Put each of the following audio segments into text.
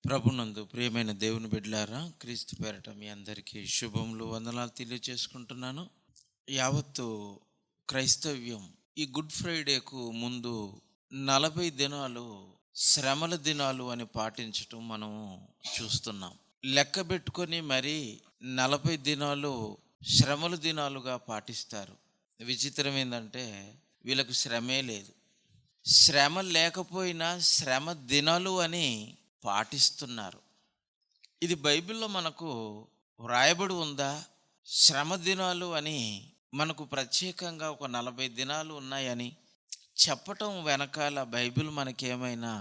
ప్రభునందు ప్రియమైన దేవుని బిడ్డలారా, క్రీస్తు పేరట మీ అందరికీ శుభములు వందనాలు తెలియజేసుకుంటున్నాను. యావత్తు క్రైస్తవ్యం ఈ గుడ్ ఫ్రైడేకు ముందు 40 దినాలు శ్రమల దినాలు అని పాటించటం మనము చూస్తున్నాం. లెక్క పెట్టుకొని మరి 40 దినాలు శ్రమల దినాలుగా పాటిస్తారు. విచిత్రం ఏంటంటే వీళ్ళకు శ్రమే లేదు. శ్రమ లేకపోయినా శ్రమ దినాలు అని పాటిస్తున్నారు. ఇది బైబిల్లో మనకు వ్రాయబడి ఉందా? శ్రమ దినాలు అని మనకు ప్రత్యేకంగా ఒక 40 దినాలు ఉన్నాయని చెప్పటం వెనకాల బైబిల్ మనకేమైనా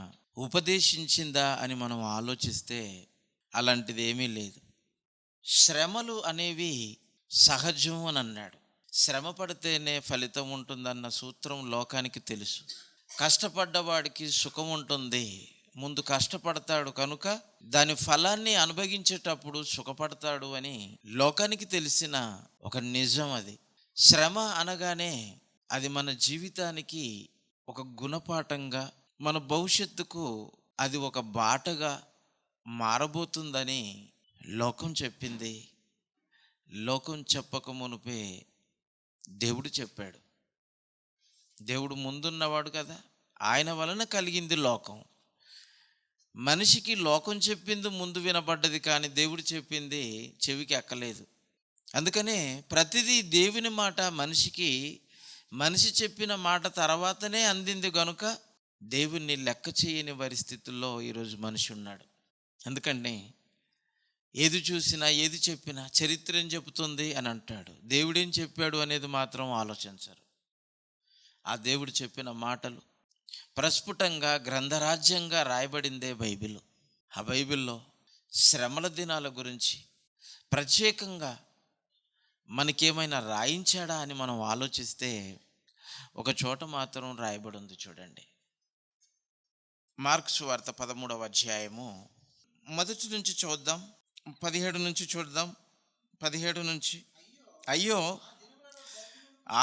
ఉపదేశించిందా అని మనం ఆలోచిస్తే అలాంటిది ఏమీ లేదు. శ్రమలు అనేవి సహజం అని అన్నాడు. శ్రమ పడితేనే ఫలితం ఉంటుందన్న సూత్రం లోకానికి తెలుసు. కష్టపడ్డవాడికి సుఖం ఉంటుంది. ముందు కష్టపడతాడు కనుక దాని ఫలాన్ని అనుభవించేటప్పుడు సుఖపడతాడు అని లోకానికి తెలిసిన ఒక నిజం అది. శ్రమ అనగానే అది మన జీవితానికి ఒక గుణపాఠంగా, మన భవిష్యత్తుకు అది ఒక బాటగా మారబోతుందని లోకం చెప్పింది. లోకం చెప్పక మునుపే దేవుడు చెప్పాడు. దేవుడు ముందున్నవాడు కదా, ఆయన వలన కలిగింది లోకం. మనిషికి లోకం చెప్పింది ముందు వినబడ్డది, కానీ దేవుడు చెప్పింది చెవికి ఎక్కలేదు. అందుకనే ప్రతిదీ దేవుని మాట మనిషి చెప్పిన మాట తర్వాతనే అందింది గనుక దేవుణ్ణి లెక్క చేయని పరిస్థితుల్లో ఈరోజు మనిషి ఉన్నాడు. అందుకని ఏది చూసినా ఏది చెప్పినా చరిత్ర ఏం చెబుతుంది అని అంటాడు. దేవుడేం చెప్పాడు అనేది మాత్రం ఆలోచించరు. ఆ దేవుడు చెప్పిన మాటలు ప్రస్ఫుటంగా గ్రంథరాజ్యంగా రాయబడిందే బైబిల్. ఆ బైబిల్లో శ్రమల దినాల గురించి ప్రత్యేకంగా మనకేమైనా రాయించాడా అని మనం ఆలోచిస్తే ఒక చోట మాత్రం రాయబడి ఉంది. చూడండి, మార్కు సువార్త 13వ అధ్యాయము మొదటి నుంచి చూద్దాం, 17 నుంచి చూద్దాం. 17 నుంచి, అయ్యో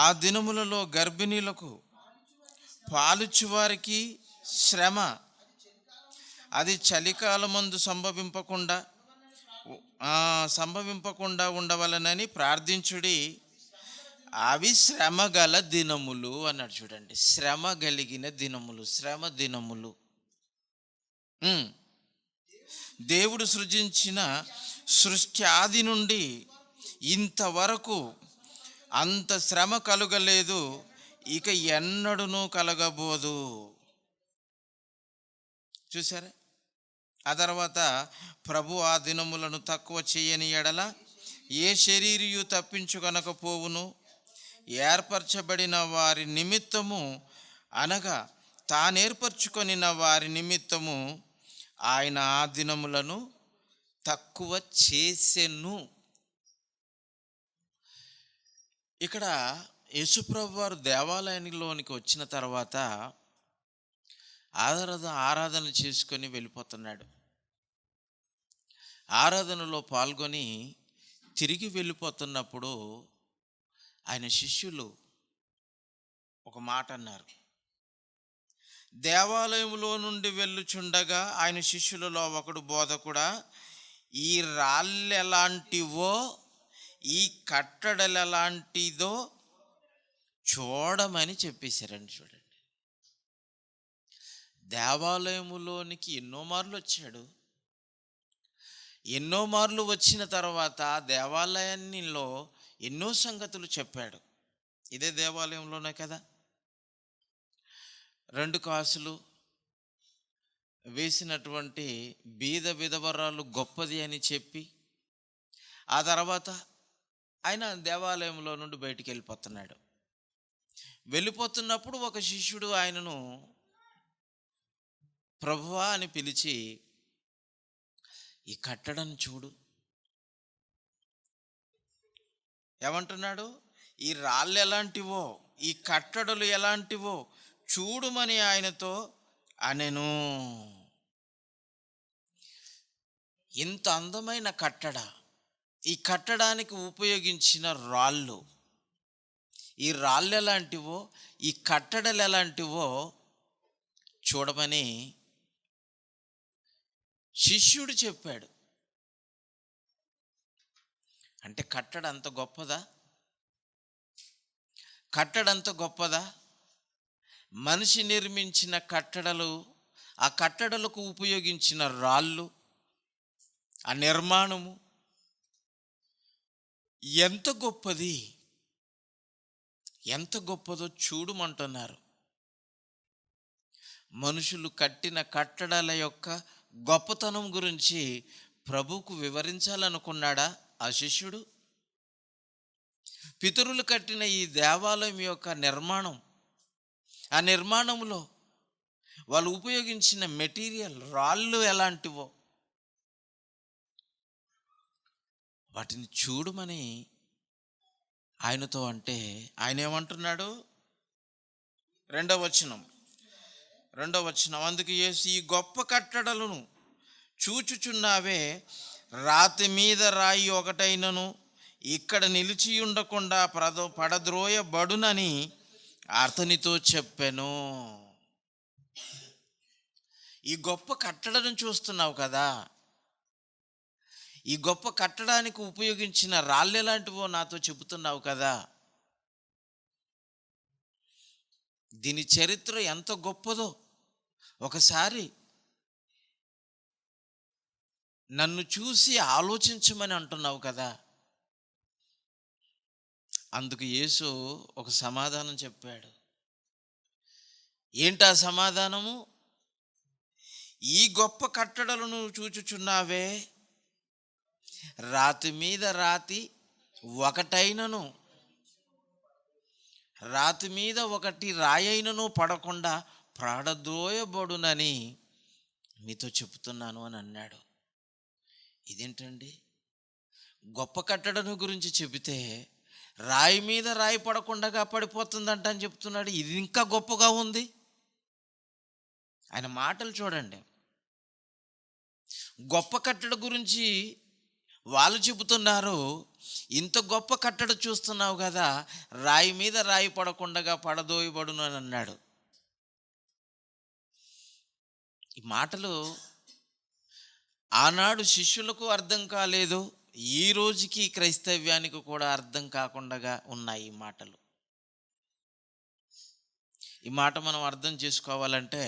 ఆ దినములలో గర్భిణీలకు పాలుచువారికి శ్రమ, అది చలికాలమందు సంభవింపకుండా ఉండవలనని ప్రార్థించుడి, అవి శ్రమ గల దినములు అన్నాడు. చూడండి, శ్రమ కలిగిన దినములు, శ్రమ దినములు. దేవుడు సృజించిన సృష్టి ఆది నుండి ఇంతవరకు అంత శ్రమ కలుగలేదు, ఇక ఎన్నడూనూ కలగబోదు. చూసారా? ఆ తర్వాత ప్రభు ఆ దినములను తక్కువ చేయని ఎడల ఏ శరీరియు తప్పించుకొనకపోవును. ఏర్పరచబడిన వారి నిమిత్తము, అనగా తానేర్పరచుకొనిన వారి నిమిత్తము ఆయన ఆ దినములను తక్కువ చేసెను. ఇక్కడ యేసుప్రభు వారు దేవాలయంలోనికి వచ్చిన తర్వాత ఆరాధన చేసుకొని వెళ్ళిపోతున్నాడు. ఆరాధనలో పాల్గొని తిరిగి వెళ్ళిపోతున్నప్పుడు ఆయన శిష్యులు ఒక మాట అన్నారు. దేవాలయంలో నుండి వెళ్ళుచుండగా ఆయన శిష్యులలో ఒకడు, బోధకుడా, ఈ రాళ్ళు ఎలాంటివో ఈ కట్టడలు ఎలాంటిదో చూడమని చెప్పేశారండి. చూడండి, దేవాలయములోనికి ఎన్నో మార్లు వచ్చాడు. ఎన్నో మార్లు వచ్చిన తర్వాత దేవాలయాన్నిలో ఎన్నో సంగతులు చెప్పాడు. ఇదే దేవాలయంలోనే కదా 2 కాసులు వేసినటువంటి బీద విధవరాలు గొప్పది అని చెప్పి, ఆ తర్వాత ఆయన దేవాలయంలో నుండి బయటికి వెళ్ళిపోతున్నప్పుడు ఒక శిష్యుడు ఆయనను ప్రభువా అని పిలిచి, ఈ కట్టడం చూడు. ఏమంటున్నాడు? ఈ రాళ్ళు ఎలాంటివో ఈ కట్టడలు ఎలాంటివో చూడుమని ఆయనతో అనెను. ఇంత అందమైన కట్టడ, ఈ కట్టడానికి ఉపయోగించిన రాళ్ళు, ఈ రాళ్ళు ఎలాంటివో ఈ కట్టడలు ఎలాంటివో చూడమని శిష్యుడు చెప్పాడు. అంటే కట్టడ అంత గొప్పదా? కట్టడంత గొప్పదా? మనిషి నిర్మించిన కట్టడలు, ఆ కట్టడలకు ఉపయోగించిన రాళ్ళు, ఆ నిర్మాణము ఎంత గొప్పది, ఎంత గొప్పదో చూడమంటున్నారు. మనుషులు కట్టిన కట్టడాల యొక్క గొప్పతనం గురించి ప్రభువుకు వివరించాలనుకున్నాడా ఆ శిష్యుడు? పితరులు కట్టిన ఈ దేవాలయం యొక్క నిర్మాణం, ఆ నిర్మాణంలో వాళ్ళు ఉపయోగించిన మెటీరియల్, రాళ్ళు ఎలాంటివో వాటిని చూడమని ఆయనతో అంటే, ఆయన ఏమంటున్నాడు? రెండవ వచనం, అందుకు యేసు, ఈ గొప్ప కట్టడలను చూచుచున్నావే, రాతి మీద రాయి ఒకటైనను ఇక్కడ నిలిచి ఉండకుండా పడద్రోయబడునని అతనితో చెప్పెను. ఈ గొప్ప కట్టడను చూస్తున్నావు కదా, ఈ గొప్ప కట్టడానికి ఉపయోగించిన రాళ్ళు ఎలాంటివో నాతో చెబుతున్నావు కదా, దీని చరిత్ర ఎంత గొప్పదో ఒకసారి నన్ను చూసి ఆలోచించమని అంటున్నావు కదా. అందుకు యేసు ఒక సమాధానం చెప్పాడు. ఏంటా సమాధానము? ఈ గొప్ప కట్టడలను చూచుచున్నావే, రాతి మీద రాతి ఒకటైనను, రాతి మీద ఒకటి రాయైనను పడకుండా ప్రాడద్రోయబడునని మీతో చెప్తున్నాను అని అన్నాడు. ఇదేంటండి? గొప్ప కట్టడను గురించి చెబితే రాయి మీద రాయి పడకుండా పడిపోతుందంట అని చెప్తున్నాడు. ఇది ఇంకా గొప్పగా ఉంది. ఆయన మాటలు చూడండి. గొప్ప కట్టడ గురించి వాళ్ళు చెబుతున్నారు, ఇంత గొప్ప కట్టడ చూస్తున్నావు కదా, రాయి మీద రాయి పడకుండా పడదోయబడును అని అన్నాడు. ఈ మాటలు ఆనాడు శిష్యులకు అర్థం కాలేదు, ఈ రోజుకి క్రైస్తవ్యానికి కూడా అర్థం కాకుండా ఉన్నాయి ఈ మాటలు. ఈ మాట మనం అర్థం చేసుకోవాలంటే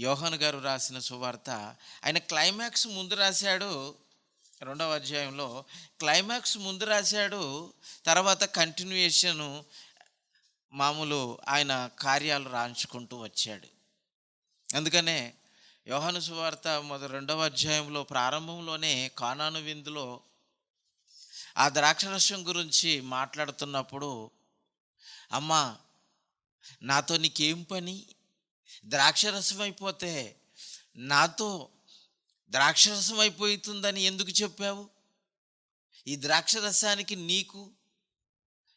యోహాను గారు రాసిన సువార్త, ఆయన క్లైమాక్స్ ముందు రాశాడు. 2వ అధ్యాయంలో క్లైమాక్స్ ముందు రాశాడు, తర్వాత కంటిన్యూయేషను మామూలు ఆయన కార్యాలు రాయించుకుంటూ వచ్చాడు. అందుకనే యోహాను సువార్త 2వ అధ్యాయంలో ప్రారంభంలోనే కానాను విందులో ఆ ద్రాక్షరసం గురించి మాట్లాడుతున్నప్పుడు, అమ్మా నాతో నీకేం పని, ద్రాక్షరసం అయిపోతే నాతో ద్రాక్షరసం అయిపోతుందని ఎందుకు చెప్పావు, ఈ ద్రాక్షరసానికి నీకు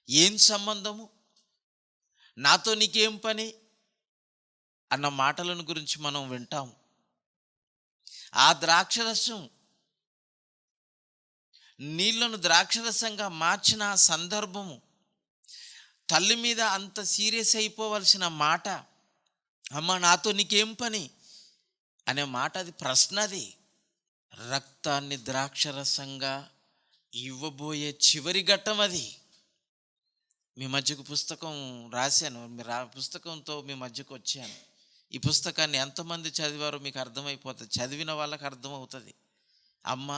ఏం సంబంధము, నాతో నీకేం పని అన్న మాటలను గురించి మనం వింటాం. ఆ ద్రాక్షరసం నీళ్లను ద్రాక్షరసంగా మార్చిన సందర్భము, తల్లి మీద అంత సీరియస్ అయిపోవలసిన మాట, అమ్మ నాతో నీకేం పని అనే మాట, అది ప్రశ్న. అది రక్తాన్ని ద్రాక్షరసంగా ఇవ్వబోయే చివరి ఘట్టం. అది మీ మధ్యకు పుస్తకం రాశాను, మీరు ఆ పుస్తకంతో మీ మధ్యకు వచ్చాను. ఈ పుస్తకాన్ని ఎంతమంది చదివారో మీకు అర్థమైపోతుంది, చదివిన వాళ్ళకి అర్థమవుతుంది. అమ్మ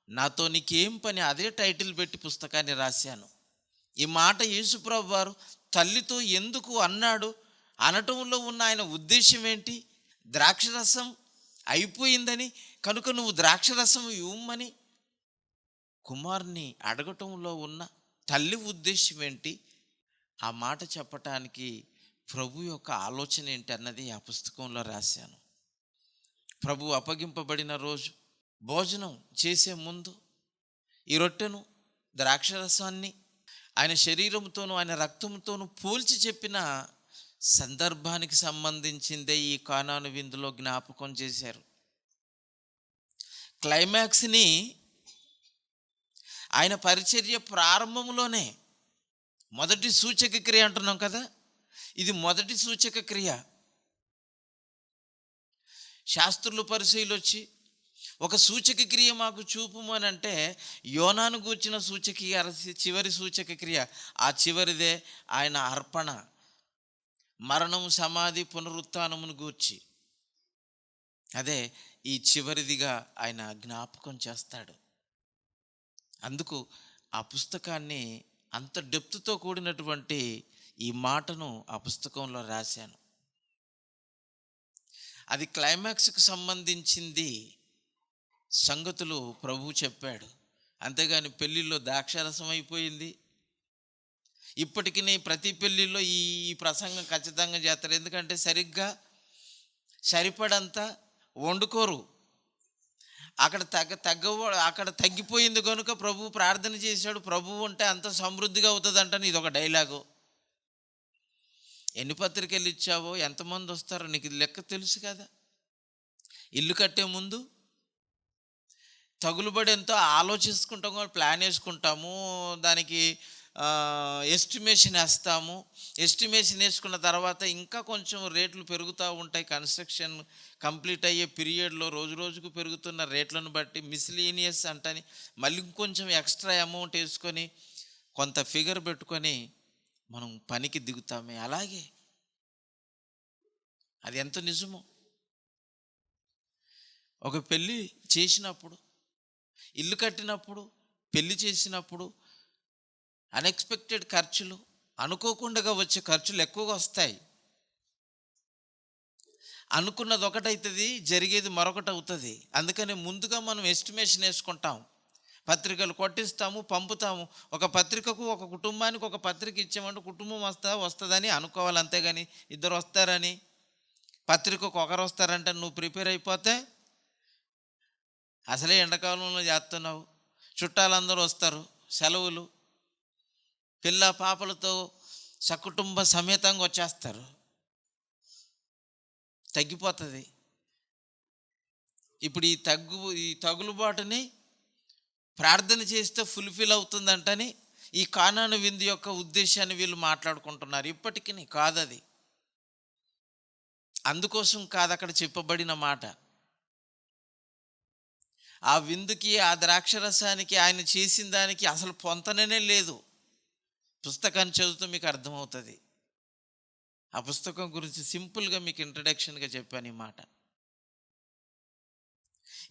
నాతో నీకేం పని, అదే టైటిల్ పెట్టి పుస్తకాన్ని రాశాను. ఈ మాట యేసుప్రభు వారు తల్లితో ఎందుకు అన్నాడు, అనటంలో ఉన్న ఆయన ఉద్దేశం ఏంటి? ద్రాక్షరసం అయిపోయిందని, కనుక నువ్వు ద్రాక్షరసం ఇవ్వమని కుమారుని అడగటంలో ఉన్న తల్లి ఉద్దేశం ఏంటి? ఆ మాట చెప్పటానికి ప్రభు యొక్క ఆలోచన ఏంటి అన్నది ఆ పుస్తకంలో రాశాను. ప్రభు అప్పగింపబడిన రోజు భోజనం చేసే ముందు ఈ రొట్టెను ద్రాక్షరసాన్ని ఆయన శరీరంతోనూ ఆయన రక్తంతోనూ పోల్చి చెప్పిన సందర్భానికి సంబంధించిందే ఈ కానాను విందులో జ్ఞాపకం చేశారు. క్లైమాక్స్ని ఆయన పరిచర్య ప్రారంభంలోనే, మొదటి సూచక క్రియ అంటున్నాం కదా, ఇది మొదటి సూచక క్రియ. శాస్త్రులు పరిచయులు వచ్చి ఒక సూచక క్రియ మాకు చూపుము అని అంటే, యోనాను గూర్చిన చివరి సూచక క్రియ, ఆ చివరిదే ఆయన అర్పణ, మరణము, సమాధి, పునరుత్థానమును గూర్చి. అదే ఈ చివరిదిగా ఆయన జ్ఞాపకం చేస్తాడు. అందుకు ఆ పుస్తకాన్ని అంత డెప్త్తో కూడినటువంటి ఈ మాటను ఆ పుస్తకంలో రాశాను. అది క్లైమాక్స్కి సంబంధించింది సంగతులు ప్రభువు చెప్పాడు. అంతేగాని పెళ్ళిళ్ళలో ద్రాక్షారసం అయిపోయింది. ఇప్పటికి ప్రతి పెళ్ళిళ్ళలో ఈ ప్రసంగం ఖచ్చితంగా చేస్తారు. ఎందుకంటే సరిగ్గా సరిపడంత వండుకోరు. అక్కడ తగ్గిపోయింది కనుక ప్రభువు ప్రార్థన చేశాడు. ప్రభువు అంటే అంత సమృద్ధిగా అవుతుంది అంటాను. ఇది ఒక డైలాగు. ఎన్ని పత్రికలు ఇచ్చావో, ఎంతమంది వస్తారో నీకు లెక్క తెలుసు కదా. ఇల్లు కట్టే ముందు తగులుబడి ఎంతో ఆలోచించుకుంటాము, ప్లాన్ వేసుకుంటాము, దానికి ఎస్టిమేషన్ వేస్తాము. ఎస్టిమేషన్ వేసుకున్న తర్వాత ఇంకా కొంచెం రేట్లు పెరుగుతూ ఉంటాయి. కన్స్ట్రక్షన్ కంప్లీట్ అయ్యే పీరియడ్లో రోజు రోజుకు పెరుగుతున్న రేట్లను బట్టి మిస్లీనియస్ అంటని మళ్ళీ ఇంకొంచెం ఎక్స్ట్రా అమౌంట్ వేసుకొని కొంత ఫిగర్ పెట్టుకొని మనం పనికి దిగుతామే. అలాగే అది ఎంత నిజమో, ఒక పెళ్ళి చేసినప్పుడు, ఇల్లు కట్టినప్పుడు, పెళ్లి చేసినప్పుడు అన్ఎక్స్పెక్టెడ్ ఖర్చులు, అనుకోకుండా వచ్చే ఖర్చులు ఎక్కువగా వస్తాయి. అనుకున్నది ఒకటవుతుంది, జరిగేది మరొకటి అవుతుంది. అందుకని ముందుగా మనం ఎస్టిమేషన్ వేసుకుంటాం, పత్రికలు కొట్టిస్తాము, పంపుతాము. ఒక పత్రికకు, ఒక కుటుంబానికి ఒక పత్రిక ఇచ్చామంటే కుటుంబం వస్తుందని అనుకోవాలి. అంతేగాని ఇద్దరు వస్తారని, పత్రికకు ఒకరు వస్తారంటే నువ్వు ప్రిపేర్ అయిపోతే, అసలే ఎండాకాలంలో చేస్తున్నావు, చుట్టాలందరూ వస్తారు, సెలవులు, పిల్ల పాపలతో సకుటుంబ సమేతంగా వచ్చేస్తారు, తగ్గిపోతుంది. ఇప్పుడు ఈ తగులుబాటుని ప్రార్థన చేస్తే ఫుల్ఫిల్ అవుతుందంటని ఈ కానాను విందు యొక్క ఉద్దేశాన్ని వీళ్ళు మాట్లాడుకుంటున్నారు. ఇప్పటికీ కాదది. అందుకోసం కాదు అక్కడ చెప్పబడిన మాట. ఆ విందుకి, ఆ ద్రాక్షరసానికి, ఆయన చేసిన దానికి అసలు పొంతననే లేదు. పుస్తకాన్ని చదువుతూ మీకు అర్థమవుతుంది. ఆ పుస్తకం గురించి సింపుల్గా మీకు ఇంట్రడక్షన్గా చెప్పాను ఈ మాట.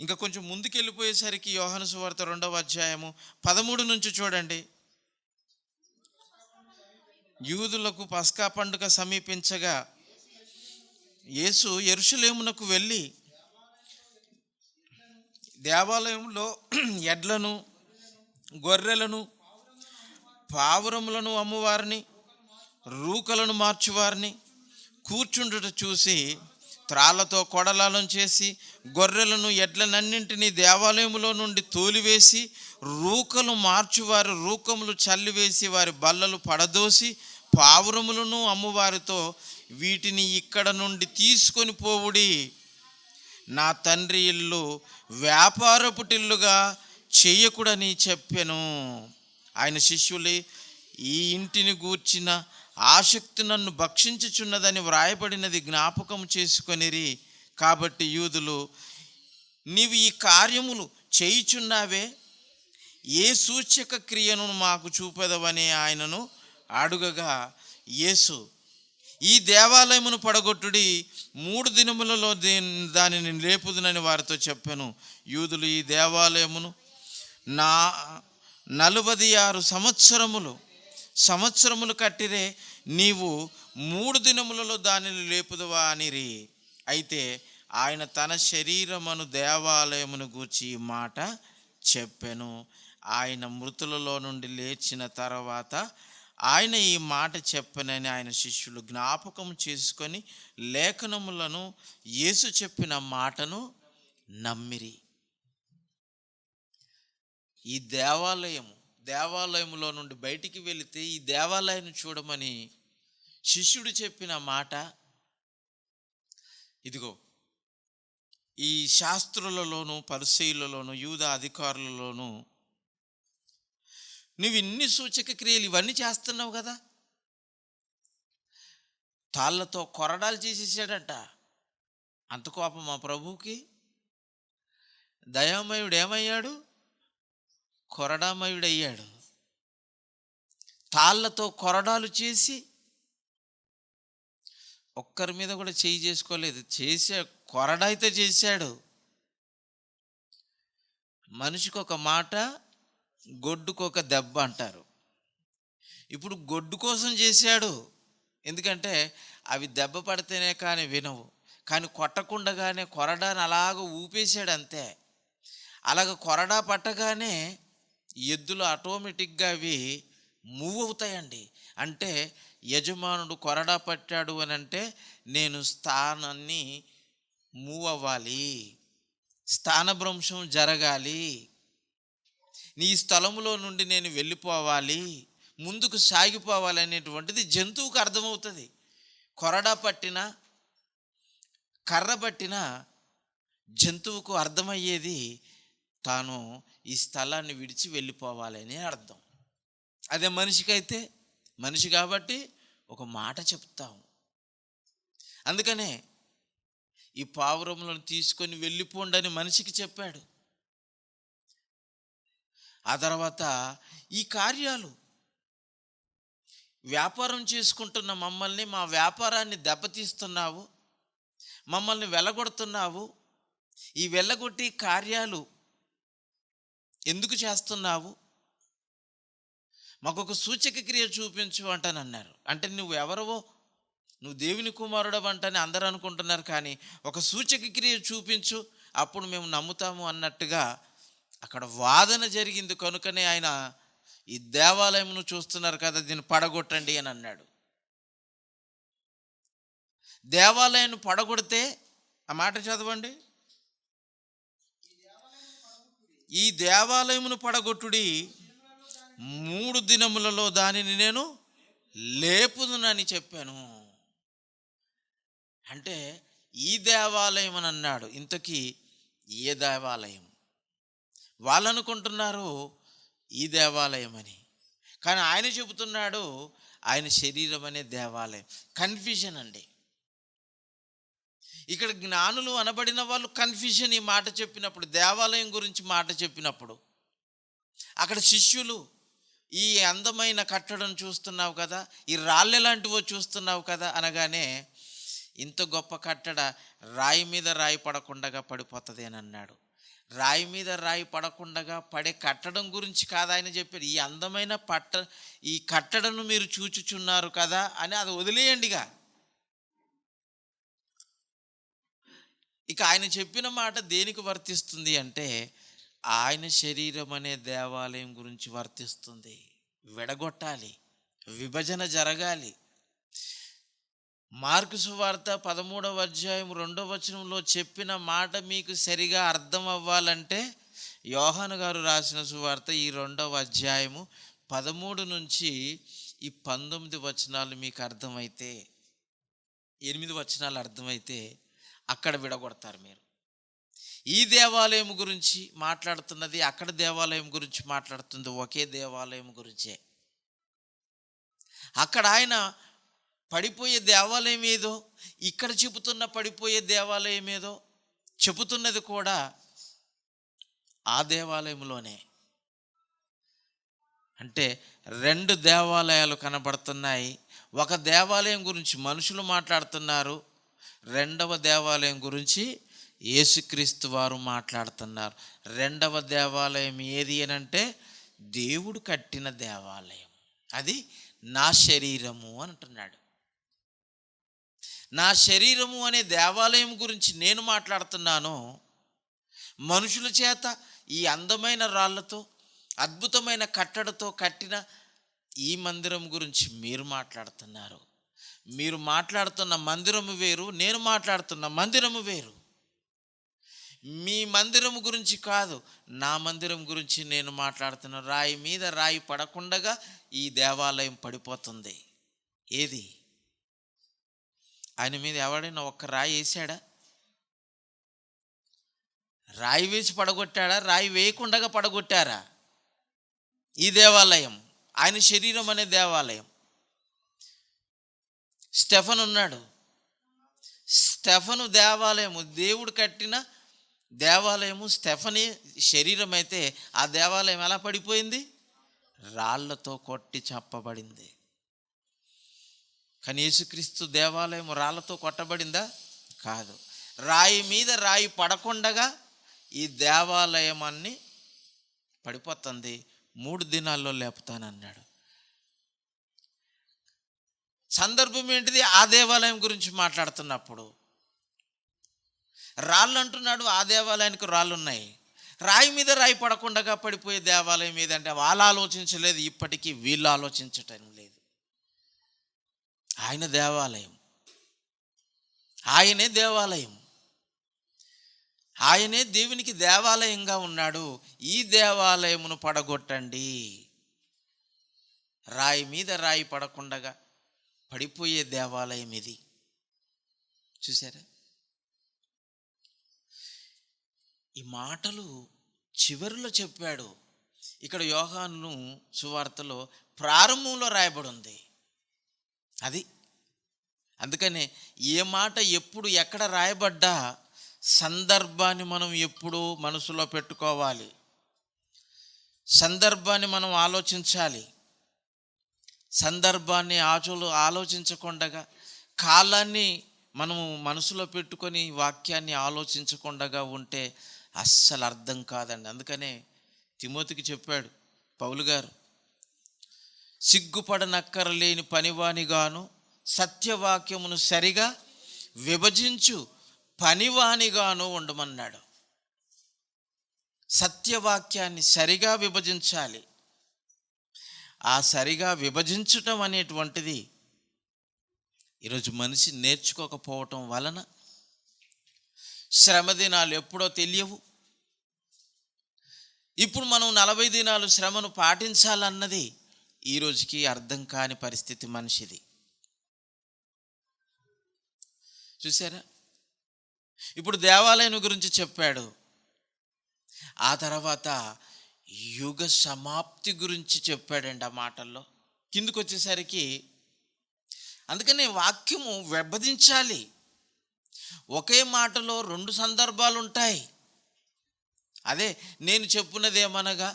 ఇంకా కొంచెం ముందుకు వెళ్ళిపోయేసరికి యోహాను సువార్త 2వ అధ్యాయము 13 నుంచి చూడండి. యూదులకు పస్కా పండుగ సమీపించగా యేసు యెరూషలేమునకు వెళ్ళి దేవాలయంలో ఎడ్లను, గొర్రెలను, పావురములను అమ్మువారిని, రూకలను మార్చువారిని కూర్చుండుట చూసి త్రాళ్లతో కొడలాలను చేసి గొర్రెలను, ఎడ్లనన్నింటినీ దేవాలయంలో నుండి తోలివేసి, రూకలు మార్చువారు రూకములు చల్లివేసి వారి బల్లలు పడదోసి, పావురములను అమ్మువారితో వీటిని ఇక్కడ నుండి తీసుకొని పోవుడి, నా తండ్రి ఇల్లు వ్యాపారపుటిల్లుగా చేయకూడని చెప్పెను. ఆయన శిష్యులే ఈ ఇంటిని గూర్చిన ఆసక్తి నన్ను భక్షించుచున్నదని వ్రాయబడినది జ్ఞాపకం చేసుకొనిరి. కాబట్టి యూదులు, నీవు ఈ కార్యములు చేయుచున్నావే, ఏ సూచక క్రియను మాకు చూపెదవని ఆయనను అడుగగా, యేసు, ఈ దేవాలయమును పడగొట్టుడి, 3 దినములలో దానిని లేపుదునని వారితో చెప్పాను. యూదులు ఈ దేవాలయమును 46 సంవత్సరములు కట్టిరే, నీవు 3 దినములలో దానిని లేపుదువా అనిరి. అయితే ఆయన తన శరీరమును దేవాలయమును గూర్చి ఈ మాట చెప్పెను. ఆయన మృతులలో నుండి లేచిన తర్వాత ఆయన ఈ మాట చెప్పనని ఆయన శిష్యులు జ్ఞాపకం చేసుకొని లేఖనములను, యేసు చెప్పిన మాటను నమ్మిరి. ఈ దేవాలయంలో నుండి బయటికి వెళితే ఈ దేవాలయాన్ని చూడమని శిష్యుడు చెప్పిన మాట ఇదిగో. ఈ శాస్త్రులలోను, పరిసయ్యులలోను, యూదా అధికారులలోను నువ్వు ఇన్ని సూచక క్రియలు ఇవన్నీ చేస్తున్నావు కదా. తాళ్ళతో కొరడాలు చేసేసాడంట. అంత కోపం మా ప్రభువుకి. దయామయుడు ఏమయ్యాడు? కొరడామయుడయ్యాడు. తాళ్ళతో కొరడాలు చేసి ఒక్కరి మీద కూడా చేయి చేసుకోలేదు. కొరడా అయితే చేశాడు. మనిషికి ఒక మాట, గొడ్డుకు ఒక దెబ్బ అంటారు. ఇప్పుడు గొడ్డు కోసం చేశాడు. ఎందుకంటే అవి దెబ్బ పడితేనే కానీ వినవు. కానీ కొట్టకుండగానే కొరడాని అలాగ ఊపేశాడు అంతే. అలాగ కొరడా పట్టగానే ఎద్దులు ఆటోమేటిక్గా అవి మూవ్ అవుతాయండి. అంటే యజమానుడు కొరడా పట్టాడు అని అంటే నేను స్థానాన్ని మూవ్ అవ్వాలి, స్థానభ్రంశం జరగాలి, నీ స్థలములో నుండి నేను వెళ్ళిపోవాలి, ముందుకు సాగిపోవాలి అనేటువంటిది జంతువుకు అర్థమవుతుంది. కొరడా పట్టిన కర్ర పట్టిన జంతువుకు అర్థమయ్యేది తాను ఈ స్థలాన్ని విడిచి వెళ్ళిపోవాలని అర్థం. అదే మనిషికైతే, మనిషి కాబట్టి ఒక మాట చెప్తాం. అందుకనే ఈ పావురములను తీసుకొని వెళ్ళిపోండి అని మనిషికి చెప్పాడు. ఆ తర్వాత ఈ కార్యాలు వ్యాపారం చేసుకుంటున్న మమ్మల్ని, మా వ్యాపారాన్ని దెబ్బతీస్తున్నావు, మమ్మల్ని వెళ్ళగొడుతున్నావు, ఈ వెళ్ళగొట్టి కార్యాలు ఎందుకు చేస్తున్నావు, మాకొక సూచక క్రియ చూపించు అంటానన్నారు. అంటే నువ్వు ఎవరవో, నువ్వు దేవుని కుమారుడు అంటని అందరూ అనుకుంటున్నారు, కానీ ఒక సూచక క్రియ చూపించు అప్పుడు మేము నమ్ముతాము అన్నట్టుగా అక్కడ వాదన జరిగింది. కనుకనే ఆయన ఈ దేవాలయమును చూస్తున్నారు కదా, దీన్ని పడగొట్టండి అని అన్నాడు. దేవాలయాన్ని పడగొడితే, ఆ మాట చదవండి, ఈ దేవాలయమును పడగొట్టుడి, 3 దినములలో దానిని నేను లేపుదునని చెప్పాను. అంటే ఈ దేవాలయం అని అన్నాడు. ఇంతకీ ఏ దేవాలయం? వాళ్ళు అనుకుంటున్నారు ఈ దేవాలయం అని, కానీ ఆయన చెబుతున్నాడు ఆయన శరీరం అనే దేవాలయం. కన్ఫ్యూజన్ అండి. ఇక్కడ జ్ఞానులు అనబడిన వాళ్ళు కన్ఫ్యూజన్. ఈ మాట చెప్పినప్పుడు, దేవాలయం గురించి మాట చెప్పినప్పుడు, అక్కడ శిష్యులు ఈ అందమైన కట్టడం చూస్తున్నావు కదా, ఈ రాళ్ళు ఎలాంటివో చూస్తున్నావు కదా అనగానే, ఇంత గొప్ప కట్టడ రాయి మీద రాయి పడకుండా పడిపోతుంది అని అన్నాడు. రాయి మీద రాయి పడకుండా పడే కట్టడం గురించి కాదు ఆయన చెప్పారు. ఈ అందమైన ఈ కట్టడను మీరు చూచుచున్నారు కదా అని అది వదిలేయండిగా. ఇక ఆయన చెప్పిన మాట దేనికి వర్తిస్తుంది అంటే, ఆయన శరీరం అనే దేవాలయం గురించి వర్తిస్తుంది. విడగొట్టాలి, విభజన జరగాలి. మార్కు సువార్త 13వ అధ్యాయం 2వ వచనంలో చెప్పిన మాట మీకు సరిగా అర్థం అవ్వాలంటే, యోహాను గారు రాసిన సువార్త ఈ 2వ అధ్యాయము 13 నుంచి ఈ 19 వచనాలు మీకు అర్థమైతే, 8 వచనాలు అర్థమైతే అక్కడ విడగొడతారు మీరు. ఈ దేవాలయం గురించి మాట్లాడుతున్నది, అక్కడ దేవాలయం గురించి మాట్లాడుతుంది, ఒకే దేవాలయం గురించే. అక్కడ ఆయన పడిపోయే దేవాలయం ఏదో, ఇక్కడ చెబుతున్న పడిపోయే దేవాలయం ఏదో, చెబుతున్నది కూడా ఆ దేవాలయంలోనే. అంటే 2 దేవాలయాలు కనబడుతున్నాయి. ఒక దేవాలయం గురించి మనుషులు మాట్లాడుతున్నారు, 2వ దేవాలయం గురించి యేసుక్రీస్తు వారు మాట్లాడుతున్నారు. 2వ దేవాలయం ఏది అని అంటే, దేవుడు కట్టిన దేవాలయం, అది నా శరీరము అని అంటున్నాడు. నా శరీరము అనే దేవాలయం గురించి నేను మాట్లాడుతున్నాను. మనుషుల చేత ఈ అందమైన రాళ్లతో, అద్భుతమైన కట్టడతో కట్టిన ఈ మందిరం గురించి మీరు మాట్లాడుతున్నారు. మీరు మాట్లాడుతున్న మందిరము వేరు, నేను మాట్లాడుతున్న మందిరము వేరు. మీ మందిరము గురించి కాదు, నా మందిరం గురించి నేను మాట్లాడుతున్న. రాయి మీద రాయి పడకుండా ఈ దేవాలయం పడిపోతుంది. ఏది? ఆయన మీద ఎవడైనా ఒక్క రాయి వేసాడా? రాయి వేసి పడగొట్టాడా? రాయి వేయకుండా పడగొట్టారా? ఈ దేవాలయం ఆయన శరీరం అనే దేవాలయం. స్టెఫను ఉన్నాడు. స్టెఫను దేవాలయము, దేవుడు కట్టిన దేవాలయము స్టెఫనీ శరీరం అయితే ఆ దేవాలయం ఎలా పడిపోయింది? రాళ్లతో కొట్టి చంపబడింది. కానీ యేసుక్రీస్తు దేవాలయం రాళ్లతో కొట్టబడిందా? కాదు. రాయి మీద రాయి పడకుండగా ఈ దేవాలయం అన్ని పడిపోతుంది, 3 దినాల్లో లేపుతానన్నాడు. సందర్భం ఏంటిది? ఆ దేవాలయం గురించి మాట్లాడుతున్నప్పుడు రాళ్ళు అంటున్నాడు. ఆ దేవాలయానికి రాళ్ళు ఉన్నాయి. రాయి మీద రాయి పడకుండగా పడిపోయే దేవాలయం ఏదంటే వాళ్ళు ఆలోచించలేదు, ఇప్పటికీ వీళ్ళు ఆలోచించటం లేదు. ఆయన దేవాలయం, ఆయనే దేవాలయం, ఆయనే దేవునికి దేవాలయంగా ఉన్నాడు. ఈ దేవాలయమును పడగొట్టండి. రాయి మీద రాయి పడకుండగా పడిపోయే దేవాలయం ఇది. చూసారా? ఈ మాటలు చివరిలో చెప్పాడు. ఇక్కడ యోహాను సువార్తలో ప్రారంభంలో రాయబడి ఉంది. అది అందుకనే ఏ మాట ఎప్పుడు ఎక్కడ రాయబడ్డా సందర్భాన్ని మనం ఎప్పుడూ మనసులో పెట్టుకోవాలి. సందర్భాన్ని మనం ఆలోచించాలి. సందర్భాన్ని ఆలోచించకుండా కాలాన్ని మనము మనసులో పెట్టుకొని వాక్యాన్ని ఆలోచించకుండా ఉంటే అస్సలు అర్థం కాదండి. అందుకనే తిమోతికి చెప్పాడు పౌలు గారు, సిగ్గుపడనక్కరలేని పనివానిగాను సత్యవాక్యమును సరిగా విభజించు పనివానిగాను ఉండమన్నాడు. సత్యవాక్యాన్ని సరిగా విభజించాలి. ఆ సరిగా విభజించటం అనేటువంటిది ఈరోజు మనిషి నేర్చుకోకపోవటం వలన శ్రమ దినాలు ఎప్పుడో తెలియవు. ఇప్పుడు మనం 40 దినాలు శ్రమను పాటించాలన్నది ఈరోజుకి అర్థం కాని పరిస్థితి మనిషిది. చూసారా? ఇప్పుడు దేవాలయం గురించి చెప్పాడు. ఆ తర్వాత యుగ సమాప్తి గురించి చెప్పాడండి ఆ మాటల్లో. కిందకు వచ్చేసరికి అందుకని వాక్యము విభజించాలి. ఒకే మాటలో 2 సందర్భాలు ఉంటాయి. అదే నేను చెప్పున్నదేమనగా,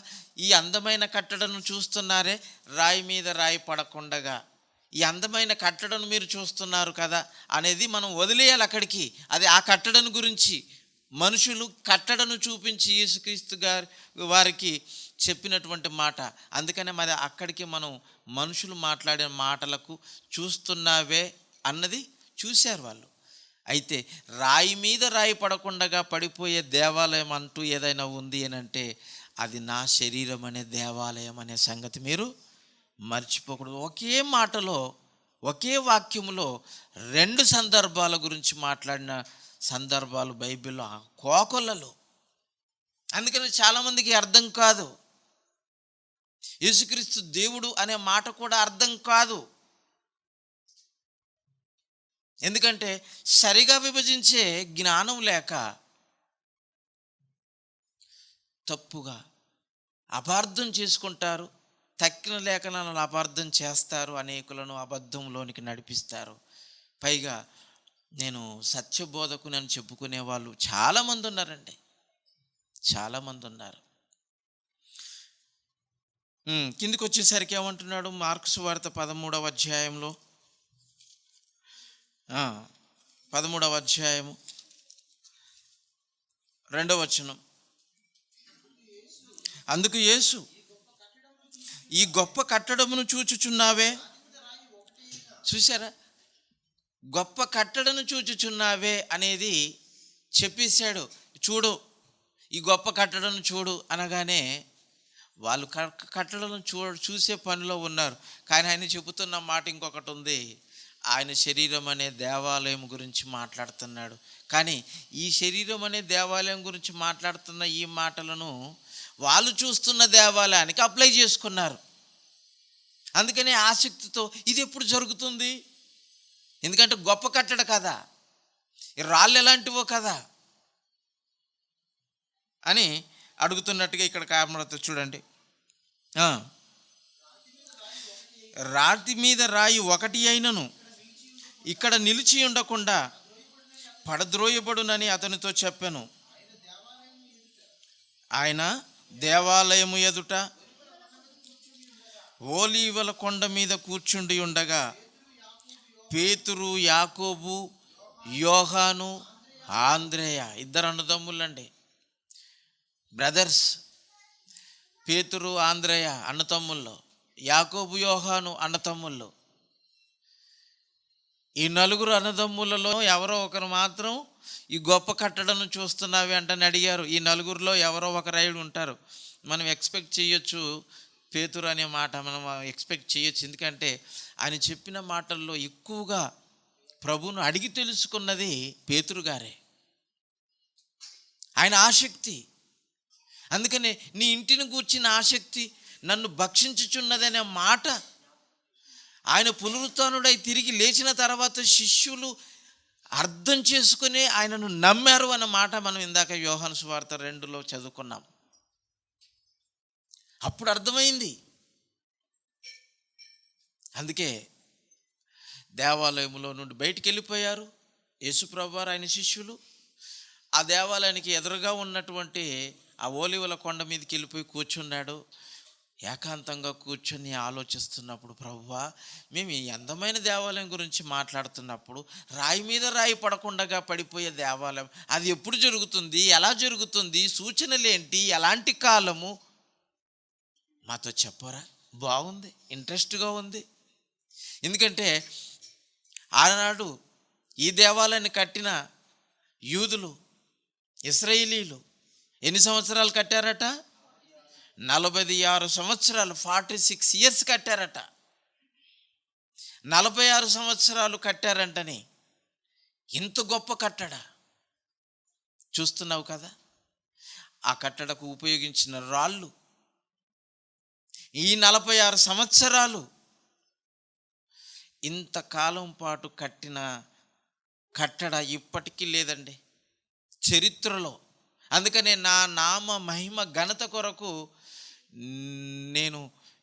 ఈ అందమైన కట్టడను చూస్తున్నారే, రాయి మీద రాయి పడకుండగా ఈ అందమైన కట్టడను మీరు చూస్తున్నారు కదా అనేది మనం వదిలేయాలి అక్కడికి. అది ఆ కట్టడను గురించి మనుషులు కట్టడను చూపించి యేసుక్రీస్తు గారి వారికి చెప్పినటువంటి మాట. అందుకనే మరి అక్కడికి మనం మనుషులు మాట్లాడిన మాటలకు చూస్తున్నావే అన్నది చూశారు వాళ్ళు. అయితే రాయి మీద రాయి పడకుండగా పడిపోయే దేవాలయం అంటూ ఏదైనా ఉంది అని అంటే అది నా శరీరం అనే దేవాలయం అనే సంగతి మీరు మర్చిపోకూడదు. ఒకే మాటలో ఒకే వాక్యములో 2 సందర్భాల గురించి మాట్లాడిన సందర్భాలు బైబిల్లో కోకొల్లలు. అందుకని చాలామందికి అర్థం కాదు. యేసుక్రీస్తు దేవుడు అనే మాట కూడా అర్థం కాదు. ఎందుకంటే సరిగా విభజించే జ్ఞానం లేక తప్పుగా అపార్థం చేసుకుంటారు. తక్కిన లేఖనాలను అపార్థం చేస్తారు. అనేకులను అబద్ధంలోనికి నడిపిస్తారు. పైగా నేను సత్యబోధకునని చెప్పుకునే వాళ్ళు చాలామంది ఉన్నారండి. చాలామంది ఉన్నారు. కిందికి వచ్చేసరికి ఏమంటున్నాడు? మార్కు సువార్త 13వ అధ్యాయంలో 13వ అధ్యాయము 2వ వచనం. అందుకు యేసు, ఈ గొప్ప కట్టడమును చూచుచున్నావే. చూసారా? గొప్ప కట్టడను చూచుచున్నావే అనేది చెప్పేశాడు. చూడు, ఈ గొప్ప కట్టడను చూడు అనగానే వాళ్ళు కట్టడను చూసే పనిలో ఉన్నారు. కానీ ఆయన చెబుతున్న మాట ఇంకొకటి ఉంది. ఆయన శరీరం అనే దేవాలయం గురించి మాట్లాడుతున్నాడు. కానీ ఈ శరీరం అనే దేవాలయం గురించి మాట్లాడుతున్న ఈ మాటలను వాళ్ళు చూస్తున్న దేవాలయానికి అప్లై చేసుకున్నారు. అందుకనే ఆసక్తితో ఇది ఎప్పుడు జరుగుతుంది? ఎందుకంటే గొప్ప కట్టడ కదా, ఈ రాళ్ళు ఎలాంటివో కదా అని అడుగుతున్నట్టుగా ఇక్కడ కారణత చూడండి. రాతి మీద రాయి ఒకటి అయినను ఇక్కడ నిలిచి ఉండకుండా పడద్రోయబడునని అతనితో చెప్పాను. ఆయన దేవాలయము ఎదుట ఓలీవల కొండ మీద కూర్చుండి ఉండగా పేతురు, యాకోబు, యోహాను, ఆంద్రేయ, ఇద్దరు అన్నదమ్ములండి, బ్రదర్స్. పేతురు, ఆంద్రేయ అన్నతమ్ముళ్ళు, యాకోబు, యోహాను అన్నతమ్ముళ్ళు. ఈ నలుగురు అన్నదమ్ములలో ఎవరో ఒకరు మాత్రం ఈ గొప్ప కట్టడను చూస్తున్నావి అంటని అడిగారు. ఈ నలుగురిలో ఎవరో ఒకరు అయి ఉంటారు. మనం ఎక్స్పెక్ట్ చేయొచ్చు, పేతురు అనే మాట మనం ఎక్స్పెక్ట్ చేయొచ్చు. ఎందుకంటే ఆయన చెప్పిన మాటల్లో ఎక్కువగా ప్రభువును అడిగి తెలుసుకున్నది పేతురు గారే. ఆయన ఆసక్తి, అందుకనే నీ ఇంటిని గూర్చిన ఆసక్తి, నన్ను భక్షించుచున్నదనే మాట, ఆయన పునరుత్థానుడై తిరిగి లేచిన తర్వాత శిష్యులు అర్థం చేసుకుని ఆయనను నమ్మారు అన్న మాట మనం ఇందాక యోహాను సువార్త 2లో చదువుకున్నాం. అప్పుడు అర్థమైంది. అందుకే దేవాలయంలో నుండి బయటికి వెళ్ళిపోయారు యేసుప్రభువారు, ఆయన శిష్యులు. ఆ దేవాలయానికి ఎదురుగా ఉన్నటువంటి ఆ ఓలివల కొండ మీదకి వెళ్ళిపోయి కూర్చున్నాడు. ఏకాంతంగా కూర్చొని ఆలోచిస్తున్నప్పుడు, ప్రభువా, మేము ఈ అందమైన దేవాలయం గురించి మాట్లాడుతున్నప్పుడు రాయి మీద రాయి పడకుండా పడిపోయే దేవాలయం అది ఎప్పుడు జరుగుతుంది, ఎలా జరుగుతుంది, సూచనలు ఏంటి, ఎలాంటి కాలము మాతో చెప్పరా? బాగుంది, ఇంట్రెస్ట్గా ఉంది. ఎందుకంటే ఆనాడు ఈ దేవాలయాన్ని కట్టిన యూదులు, ఇశ్రాయేలీలు ఎన్ని సంవత్సరాలు కట్టారట? 46 సంవత్సరాలు, 46 years కట్టారట. 46 సంవత్సరాలు కట్టారంటని ఇంత గొప్ప కట్టడ చూస్తున్నావు కదా. ఆ కట్టడకు ఉపయోగించిన రాళ్ళు, ఈ 46 సంవత్సరాలు ఇంతకాలం పాటు కట్టిన కట్టడ ఇప్పటికీ లేదండి చరిత్రలో. అందుకనే నా నామ మహిమ ఘనత కొరకు నేను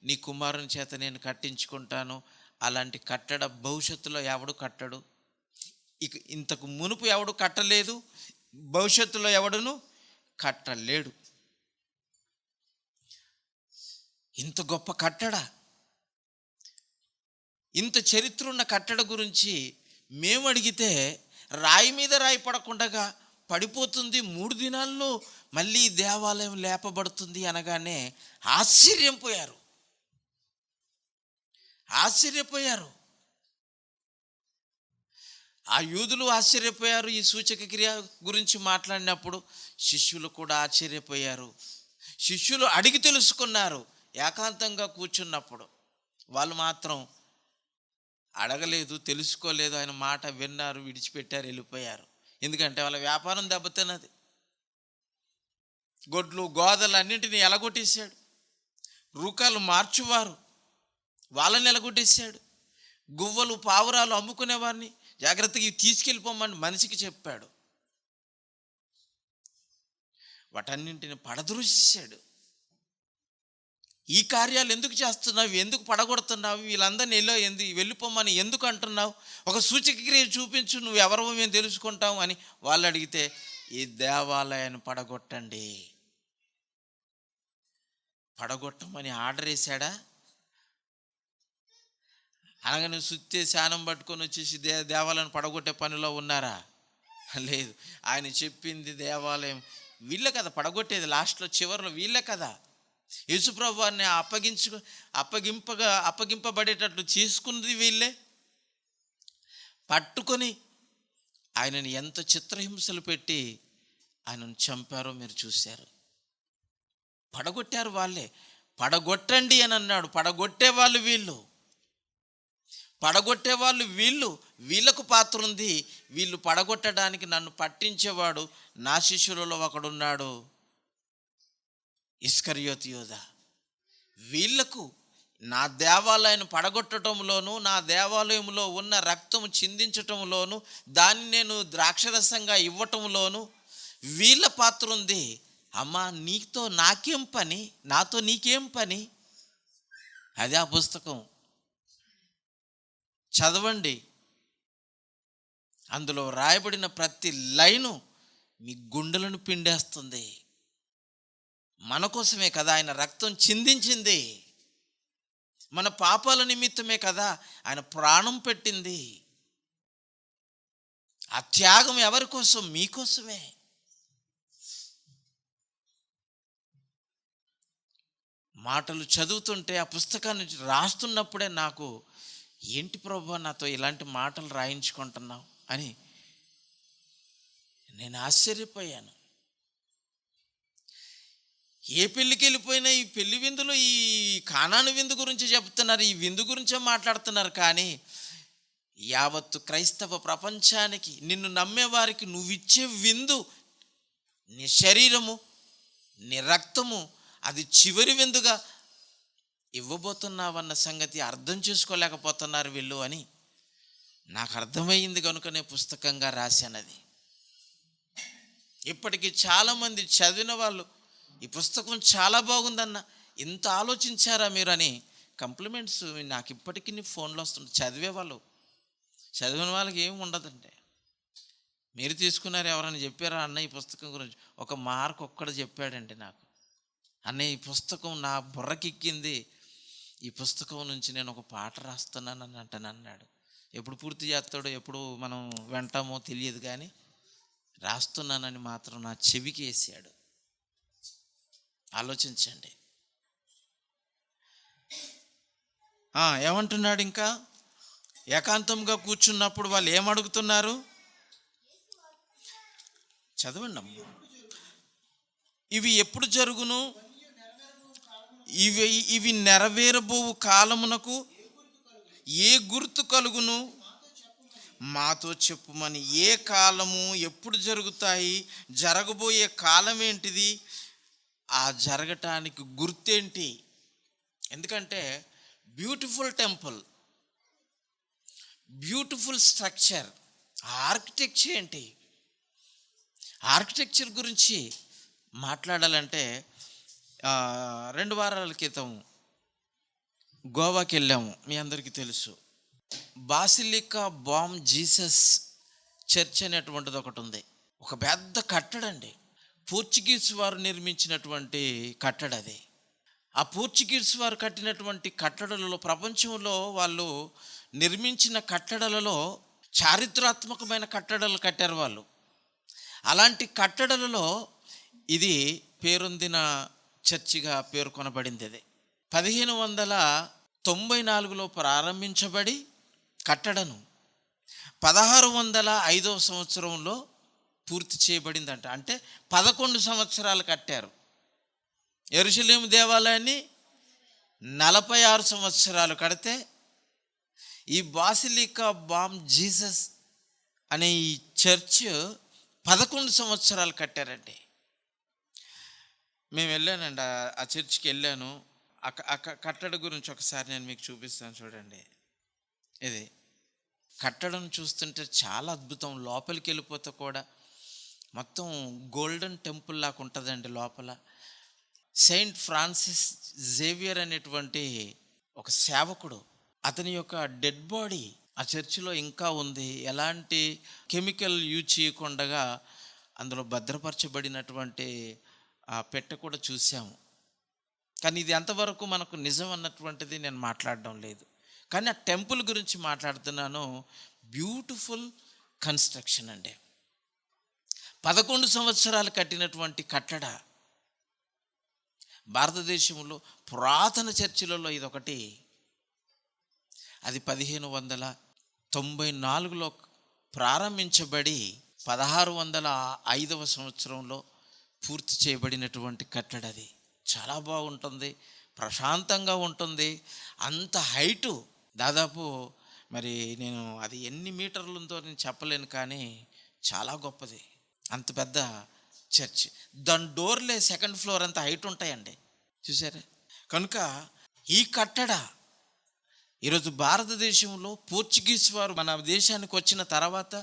నీ కుమారుని చేత నేను కట్టించుకుంటాను. అలాంటి కట్టడ భవిష్యత్తులో ఎవడు కట్టడు. ఇక ఇంతకు మునుపు ఎవడు కట్టలేదు, భవిష్యత్తులో ఎవడును కట్టలేడు. ఇంత గొప్ప కట్టడ, ఇంత చరిత్ర ఉన్న కట్టడ గురించి మేము అడిగితే రాయి మీద రాయి పడకుండా పడిపోతుంది, 3 దినాల్లో మళ్ళీ దేవాలయం లేపబడుతుంది అనగానే ఆశ్చర్యపోయారు. ఆ యూదులు ఆశ్చర్యపోయారు. ఈ సూచక క్రియ గురించి మాట్లాడినప్పుడు శిష్యులు కూడా ఆశ్చర్యపోయారు. శిష్యులు అడిగి తెలుసుకున్నారు. ఏకాంతంగా కూర్చున్నప్పుడు వాళ్ళు మాత్రం అడగలేదు, తెలుసుకోలేదు. ఆయన మాట విన్నారు, విడిచిపెట్టారు, వెళ్ళిపోయారు. ఎందుకంటే వాళ్ళ వ్యాపారం దెబ్బతిన్నది. గొడ్లు గోదలు అన్నింటినీ ఎలగొట్టేశాడు. రూకాలు మార్చువారు వాళ్ళని ఎలగొట్టేశాడు. గువ్వలు పావురాలు అమ్ముకునేవారిని జాగ్రత్తగా తీసుకెళ్ళిపోమని మనిషికి చెప్పాడు. వాటన్నింటిని పడద్రోసేశాడు. ఈ కార్యాలు ఎందుకు చేస్తున్నావు, ఎందుకు పడగొడుతున్నావు, వీళ్ళందరినీ వెళ్ళిపోమని ఎందుకు అంటున్నావు, ఒక సూచక క్రియ చూపించు, నువ్వు ఎవరో మేము తెలుసుకుంటాం అని వాళ్ళు అడిగితే, ఈ దేవాలయాన్ని పడగొట్టమని ఆర్డర్ వేశాడా? అనగానే సుత్తే శానం పట్టుకొని వచ్చేసి దేవాలయాన్ని పడగొట్టే పనిలో ఉన్నారా? లేదు. ఆయన చెప్పింది దేవాలయం వీళ్ళే కదా పడగొట్టేది, లాస్ట్లో చివరిలో వీళ్ళే కదా యేసుప్రభు వారిని అప్పగింపబడేటట్లు చేసుకున్నది వీళ్ళే. పట్టుకొని ఆయనని ఎంత చిత్రహింసలు పెట్టి ఆయనను చంపారో మీరు చూశారు. పడగొట్టారు వాళ్ళే. పడగొట్టండి అని అన్నాడు. పడగొట్టేవాళ్ళు వీళ్ళు, వీళ్ళకు పాత్ర ఉంది. వీళ్ళు పడగొట్టడానికి నన్ను పట్టించేవాడు నా శిష్యులలో ఒకడున్నాడు, ఇస్కరియోతు యూదా. వీళ్లకు నా దేవాలయాన్ని పడగొట్టడంలోనూ, నా దేవాలయంలో ఉన్న రక్తము చిందించటంలోనూ, దాన్ని నేను ద్రాక్షరసంగా ఇవ్వటంలోనూ వీళ్ళ పాత్ర ఉంది. అమ్మా, నాతో నీకేం పని? అదే ఆ పుస్తకం చదవండి. అందులో రాయబడిన ప్రతి లైను మీ గుండెలను పిండేస్తుంది. మన కోసమే కదా ఆయన రక్తం చిందించింది, మన పాపాల నిమిత్తమే కదా ఆయన ప్రాణం పెట్టింది. ఆ త్యాగం ఎవరి కోసం? మీకోసమే. మాటలు చదువుతుంటే, ఆ పుస్తకాన్ని రాస్తున్నప్పుడే నాకు, ఏంటి ప్రభువా నాతో ఇలాంటి మాటలు రాయించుకుంటున్నావు అని నేను ఆశ్చర్యపోయాను. ఏ పెళ్ళికి వెళ్ళిపోయినా ఈ పెళ్లి విందులు, ఈ కానాను విందు గురించి చెప్తున్నారు, ఈ విందు గురించే మాట్లాడుతున్నారు. కానీ యావత్తు క్రైస్తవ ప్రపంచానికి, నిన్ను నమ్మేవారికి నువ్విచ్చే విందు, నీ శరీరము, నీ రక్తము, అది చివరి విందుగా ఇవ్వబోతున్నావన్న సంగతి అర్థం చేసుకోలేకపోతున్నారు వీళ్ళు అని నాకు అర్థమైంది. కనుకనే పుస్తకంగా రాశానది. ఇప్పటికీ చాలామంది చదివిన వాళ్ళు, ఈ పుస్తకం చాలా బాగుందన్న, ఇంత ఆలోచించారా మీరు అని కంప్లిమెంట్స్ నాకు ఇప్పటికీ ఫోన్లో వస్తుంది. చదివేవాళ్ళు, చదివిన వాళ్ళకి ఏమి ఉండదండి. మీరు తీసుకున్నారు, ఎవరైనా చెప్పారా అన్న ఈ పుస్తకం గురించి? ఒక మార్క్ ఒక్కడ చెప్పాడండి నాకు, అన్నయ్య ఈ పుస్తకం నా బుర్రకెక్కింది, ఈ పుస్తకం నుంచి నేను ఒక పాట రాస్తున్నానని అన్నాడు. ఎప్పుడు పూర్తి చేస్తాడో, ఎప్పుడు మనం వింటామో తెలియదు, కానీ రాస్తున్నానని మాత్రం నా చెవికి వేసాడు. ఆలోచించండి. ఏమంటున్నాడు ఇంకా? ఏకాంతంగా కూర్చున్నప్పుడు వాళ్ళు ఏమడుగుతున్నారు? చదవండి అమ్మ. ఇవి ఎప్పుడు జరుగును? ఇవి నెరవేరబోవు కాలమునకు ఏ గుర్తు కలుగును? మాతో చెప్పుమని. ఏ కాలము, ఎప్పుడు జరుగుతాయి, జరగబోయే కాలం ఏంటిది, ఆ జరగటానికి గుర్తేంటి? ఎందుకంటే beautiful temple, beautiful structure, architecture ఏంటి? ఆర్కిటెక్చర్ గురించి మాట్లాడాలంటే 2 వారాల క్రితం గోవాకి వెళ్ళాము, మీ అందరికీ తెలుసు. బాసిలికా బామ్ జీసస్ చర్చ్ అనేటువంటిది ఒకటి ఉంది. ఒక పెద్ద కట్టడండి, పోర్చుగీస్ వారు నిర్మించినటువంటి కట్టడ అది. ఆ పోర్చుగీస్ వారు కట్టినటువంటి కట్టడలలో, ప్రపంచంలో వాళ్ళు నిర్మించిన కట్టడలలో చారిత్రాత్మకమైన కట్టడలు కట్టారు వాళ్ళు. అలాంటి కట్టడలలో ఇది పేరొందిన చర్చిగా పేర్కొనబడింది. అది 1594లో ప్రారంభించబడి కట్టడను 1605వ సంవత్సరంలో పూర్తి చేయబడిందంట. అంటే 11 సంవత్సరాలు కట్టారు. యెరూషలేము దేవాలయాన్ని 46 సంవత్సరాలు కడితే, ఈ బాసిలికా బామ్ జీసస్ అనే ఈ చర్చ్ 11 సంవత్సరాలు కట్టారండి. మేము వెళ్ళానండి, ఆ చర్చికి వెళ్ళాను. ఆ కట్టడ గురించి ఒకసారి నేను మీకు చూపిస్తాను. చూడండి, ఇది కట్టడం చూస్తుంటే చాలా అద్భుతం. లోపలికి వెళ్ళిపోతే కూడా మొత్తం గోల్డెన్ టెంపుల్ లాగా ఉంటుందండి లోపల. సెయింట్ ఫ్రాన్సిస్ జేవియర్ అనేటువంటి ఒక సేవకుడు, అతని యొక్క డెడ్ బాడీ ఆ చర్చిలో ఇంకా ఉంది. ఎలాంటి కెమికల్ యూజ్ చేయకుండా అందులో భద్రపరచబడినటువంటి ఆ పెట్టె కూడా చూసాము. కానీ ఇది ఎంతవరకు మనకు నిజం అన్నటువంటిది నేను మాట్లాడడం లేదు, కానీ ఆ టెంపుల్ గురించి మాట్లాడుతున్నాను. బ్యూటిఫుల్ కన్స్ట్రక్షన్ అండి. 11 సంవత్సరాలు కట్టినటువంటి కట్టడ. భారతదేశంలో పురాతన చర్చిలలో ఇదొకటి. అది 1594లో ప్రారంభించబడి 1605వ సంవత్సరంలో పూర్తి చేయబడినటువంటి కట్టడ. అది చాలా బాగుంటుంది, ప్రశాంతంగా ఉంటుంది. అంత హైటు దాదాపు, మరి నేను అది ఎన్ని మీటర్లు ఉందో నేను చెప్పలేను, కానీ చాలా గొప్పది. అంత పెద్ద చర్చ్. దాని డోర్లే 2nd ఫ్లోర్ అంత హైట్ ఉంటాయండి, చూసారా? కనుక ఈ కట్టడ ఈరోజు భారతదేశంలో పోర్చుగీస్ వారు మన దేశానికి వచ్చిన తర్వాత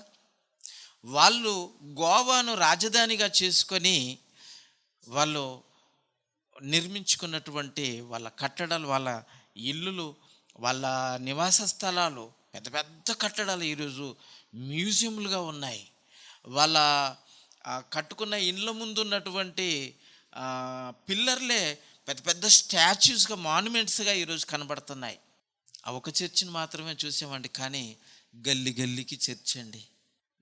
వాళ్ళు గోవాను రాజధానిగా చేసుకొని వాళ్ళు నిర్మించుకున్నటువంటి వాళ్ళ కట్టడాలు, వాళ్ళ ఇల్లులు, వాళ్ళ నివాస స్థలాలు, పెద్ద పెద్ద కట్టడాలు ఈరోజు మ్యూజియంలుగా ఉన్నాయి. వాళ్ళ కట్టుకున్న ఇండ్ల ముందు ఉన్నటువంటి పిల్లర్లే పెద్ద పెద్ద స్టాచ్యూస్గా, మాన్యుమెంట్స్గా ఈరోజు కనబడుతున్నాయి. ఆ ఒక చర్చిని మాత్రమే చూసామండి. కానీ గల్లి గల్లీకి చర్చ్ అండి,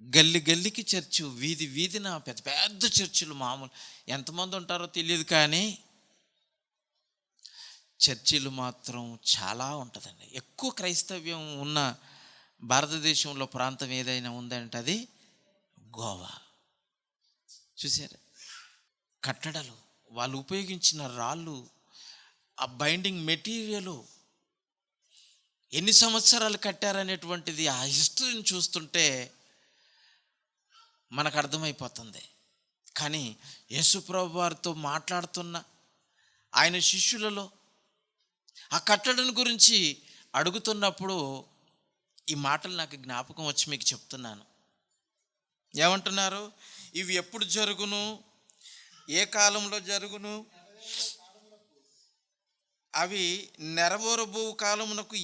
గల్లి గల్లీకి చర్చు, వీధి వీధిన పెద్ద పెద్ద చర్చిలు. మామూలు ఎంతమంది ఉంటారో తెలియదు, కానీ చర్చిలు మాత్రం చాలా ఉంటుందండి. ఎక్కువ క్రైస్తవ్యం ఉన్న భారతదేశంలో ప్రాంతం ఏదైనా ఉందంటే అది గోవా. చూసారు, కట్టడాలు, వాళ్ళు ఉపయోగించిన రాళ్ళు, ఆ బైండింగ్ మెటీరియలు, ఎన్ని సంవత్సరాలు కట్టారనేటువంటిది ఆ హిస్టరీని చూస్తుంటే మనకు అర్థమైపోతుంది. కానీ యేసుప్రభు వారితో మాట్లాడుతున్న ఆయన శిష్యులలో ఆ కట్టడం గురించి అడుగుతున్నప్పుడు ఈ మాటలు నాకు జ్ఞాపకం వచ్చి మీకు చెప్తున్నాను. ఏమంటున్నారు? ఇవి ఎప్పుడు జరుగును, ఏ కాలంలో జరుగును, అవి నెరవేరబో కాలమునకు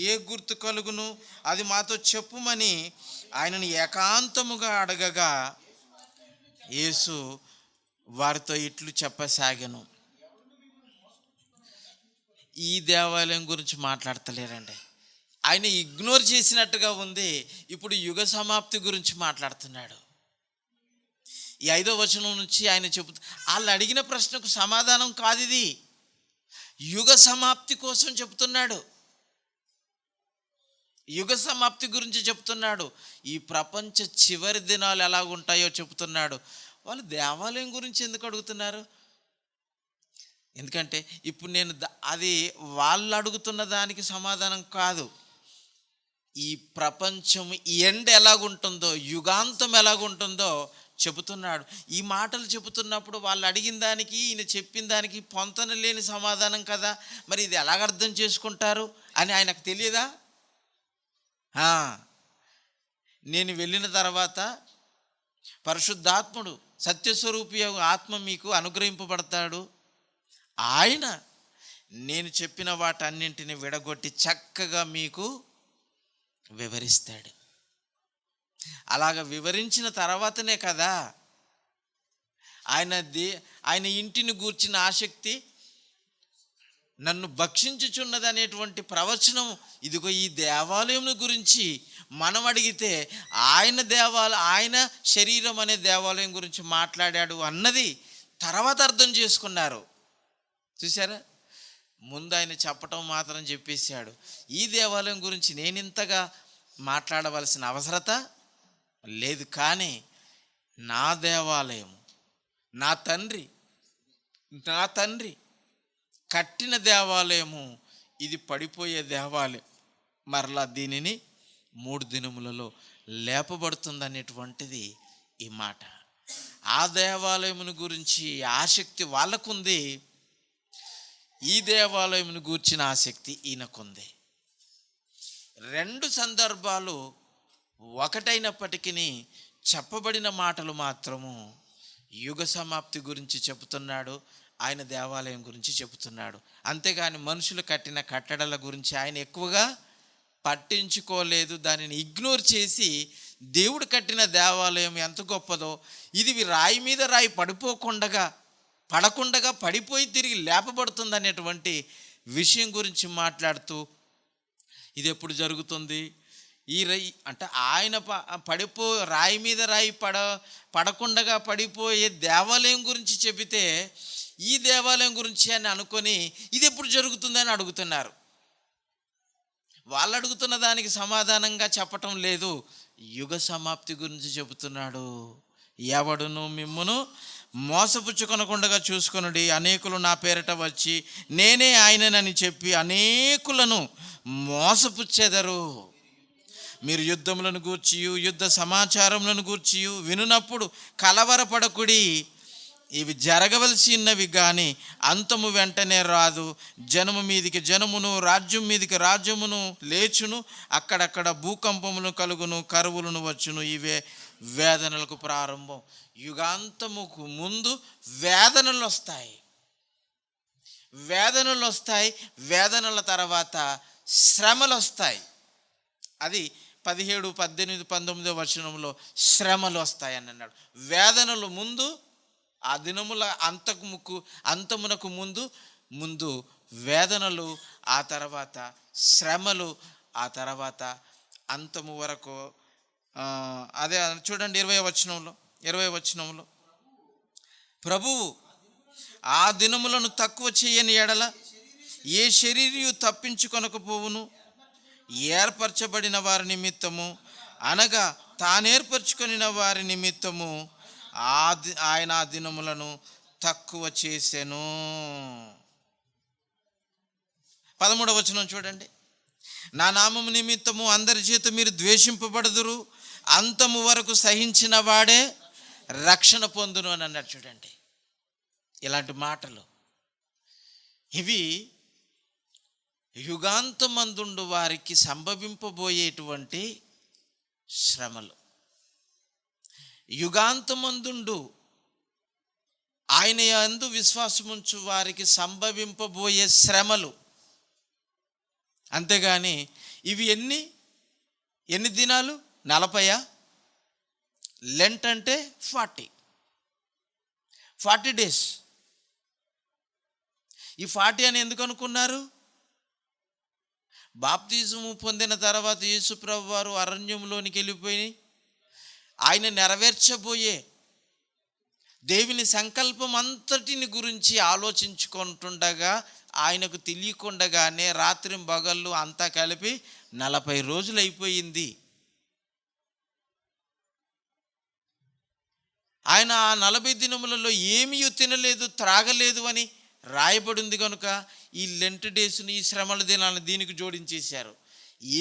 ఏ గుర్తు కలుగును, అది మాతో చెప్పుమని ఆయనను ఏకాంతముగా అడగగా యేసు వారితో ఇట్లు చెప్పసాగెను. ఈ దేవాలయం గురించి మాట్లాడతలేరండి, ఆయన ఇగ్నోర్ చేసినట్టుగా ఉంది. ఇప్పుడు యుగ సమాప్తి గురించి మాట్లాడుతున్నాడు. ఈ 5వ వచనం నుంచి ఆయన వాళ్ళు అడిగిన ప్రశ్నకు సమాధానం కాదు ఇది, యుగ సమాప్తి కోసం చెప్తున్నాడు. యుగ సమాప్తి గురించి చెప్తున్నాడు. ఈ ప్రపంచ చివరి దినాలు ఎలా ఉంటాయో చెప్తున్నాడు. వాళ్ళు దేవాలయం గురించి ఎందుకు అడుగుతున్నారు? ఎందుకంటే ఇప్పుడు నేను అది వాళ్ళు అడుగుతున్న దానికి సమాధానం కాదు. ఈ ప్రపంచం ఎండ్ ఎలాగుంటుందో, యుగాంతం ఎలాగుంటుందో చెబుతున్నాడు. ఈ మాటలు చెబుతున్నప్పుడు వాళ్ళు అడిగిన దానికి ఈయన చెప్పిన దానికి పొంతన లేని సమాధానం కదా, మరి ఇది ఎలాగ అర్థం చేసుకుంటారు అని ఆయనకు తెలియదా? నేను వెళ్ళిన తర్వాత పరిశుద్ధాత్ముడు, సత్యస్వరూపి ఆత్మ మీకు అనుగ్రహింపబడతాడు. ఆయన నేను చెప్పిన వాటన్నింటిని విడగొట్టి చక్కగా మీకు వివరిస్తాడు. అలాగ వివరించిన తర్వాతనే కదా ఆయన ఇంటిని గూర్చిన ఆసక్తి, నన్ను భక్షించుచున్నది అనేటువంటి ప్రవచనం. ఇదిగో ఈ దేవాలయం గురించి మనం అడిగితే ఆయన శరీరం అనే దేవాలయం గురించి మాట్లాడాడు అన్నది తర్వాత అర్థం చేసుకున్నారు. చూసారా, ముందు ఆయన చెప్పటం మాత్రం చెప్పేశాడు. ఈ దేవాలయం గురించి నేను ఇంతగా మాట్లాడవలసిన అవసరత లేదు. కానీ నా దేవాలయం, నా తండ్రి కట్టిన దేవాలయము, ఇది పడిపోయే దేవాలయం, మరలా దీనిని 3 దినములలో లేపబడుతుంది అనేటువంటిది ఈ మాట. ఆ దేవాలయమును గురించి ఆసక్తి వాళ్ళకుంది, ఈ దేవాలయమును గూర్చిన ఆసక్తి ఈయనకుంది. 2 సందర్భాలు ఒకటైనప్పటికీ చెప్పబడిన మాటలు మాత్రము యుగ సమాప్తి గురించి చెబుతున్నాడు, ఆయన దేవాలయం గురించి చెబుతున్నాడు. అంతేగాని మనుషులు కట్టిన కట్టడాల గురించి ఆయన ఎక్కువగా పట్టించుకోలేదు. దానిని ఇగ్నోర్ చేసి దేవుడు కట్టిన దేవాలయం ఎంత గొప్పదో, ఇది రాయి మీద రాయి పడకుండగా పడిపోయి తిరిగి లేపబడుతుంది అనేటువంటి విషయం గురించి మాట్లాడుతూ, ఇది ఎప్పుడు జరుగుతుంది, అంటే ఆయన రాయి మీద రాయి పడకుండగా పడిపోయే దేవాలయం గురించి చెబితే ఈ దేవాలయం గురించి అని అనుకొని ఇది ఎప్పుడు జరుగుతుందని అడుగుతున్నారు. వాళ్ళు అడుగుతున్న దానికి సమాధానంగా చెప్పటం లేదు, యుగ సమాప్తి గురించి చెబుతున్నాడు. ఎవడును మిమ్మును మోసపుచ్చుకొనకుండగా చూసుకొనుడి. అనేకులు నా పేరిట వచ్చి నేనే ఆయననని చెప్పి అనేకులను మోసపుచ్చెదరు. మీరు యుద్ధములను గూర్చి యుద్ధ సమాచారములను గూర్చి వినునప్పుడు కలవరపడకుడి. ఇవి జరగవలసినవి కానీ అంతము వెంటనే రాదు. జనము మీదికి జనమును, రాజ్యం మీదికి రాజ్యమును లేచును. అక్కడక్కడ భూకంపములు కలుగును, కరువులను వచ్చును. ఇవే వేదనలకు ప్రారంభం. యుగాంతముకు ముందు వేదనలు వస్తాయి. వేదనల తర్వాత శ్రమలు వస్తాయి. అది 17, 18, 19 వచనంలో శ్రమలు వస్తాయని అన్నాడు. వేదనలు ముందు, ఆ దినముల అంతమునకు ముందు ముందు వేదనలు, ఆ తర్వాత శ్రమలు, ఆ తర్వాత అంతము వరకు. అదే చూడండి 20వ వచనంలో ప్రభువు ఆ దినములను తక్కువ చేయని ఎడల ఏ శరీరియు తప్పించుకొనకపోవును. ఏర్పరచబడిన వారి నిమిత్తము అనగా తానేర్పరచుకొనిన వారి నిమిత్తము ఆయన ఆ దినములను తక్కువ చేసెను. 13వ వచనం చూడండి. నా నామము నిమిత్తము అందరి చేత మీరు ద్వేషింపబడుదురు, అంతము వరకు సహించిన వాడే రక్షణ పొందును అని అన్నాడు. చూడండి, ఇలాంటి మాటలు ఇవి యుగాంతమందుండు వారికి సంభవింపబోయేటువంటి శ్రమలు. యుగాంతమందుండు ఆయన యందు విశ్వాసముంచు వారికి సంభవింపబోయే శ్రమలు. అంతేగాని ఇవి ఎన్ని దినాలు? 40. లెంట్ అంటే 40 డేస్. ఈ 40 అని ఎందుకు అనుకున్నారు? బాప్తిజము పొందిన తర్వాత యేసు ప్రభువు వారు అరణ్యంలోనికి వెళ్ళిపోయి ఆయన నెరవేర్చబోయే దేవుని సంకల్పం అంతటిని గురించి ఆలోచించుకుంటుండగా ఆయనకు తెలియకుండగానే రాత్రి పగళ్ళు అంతా కలిపి 40 రోజులు అయిపోయింది. ఆయన ఆ 40 దినములలో ఏమీ తినలేదు, త్రాగలేదు అని రాయబడింది కనుక ఈ లెంట్ డేస్ని, ఈ శ్రమల దినాలను దీనికి జోడించేశారు.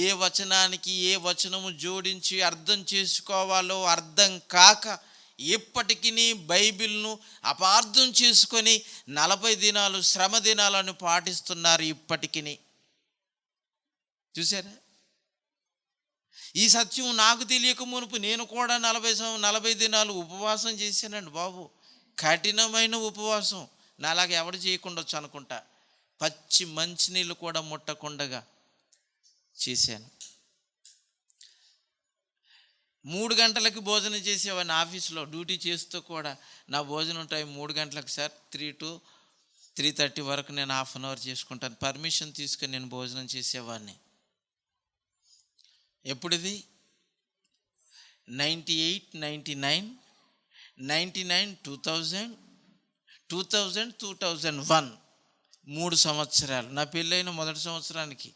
ఏ వచనానికి ఏ వచనము జోడించి అర్థం చేసుకోవాలో అర్థం కాక ఇప్పటికీ బైబిల్ను అపార్థం చేసుకొని 40 దినాలు శ్రమ దినాలను పాటిస్తున్నారు ఇప్పటికీ. చూసారా? ఈ సత్యం నాకు తెలియక మునుపు నేను కూడా 40 దినాలు ఉపవాసం చేశానండి బాబు. కఠినమైన ఉపవాసం. నాలాగా ఎవడు చేయకుండొచ్చు అనుకుంటా. పచ్చి మంచినీళ్ళు కూడా ముట్టకుండగా చేశాను. 3 గంటలకి భోజనం చేసేవాడిని. ఆఫీస్లో డ్యూటీ చేస్తూ కూడా నా భోజనం టైం 3 గంటలకు సార్. 3 to 3:30 వరకు నేను ½ అన్ అవర్ చేసుకుంటాను. పర్మిషన్ తీసుకొని నేను భోజనం చేసేవాడిని. ఎప్పుడిది? 98, 99, 99, 2000, 2000, 2001. 3 సంవత్సరాలు. నా పెళ్ళైన మొదటి సంవత్సరానికి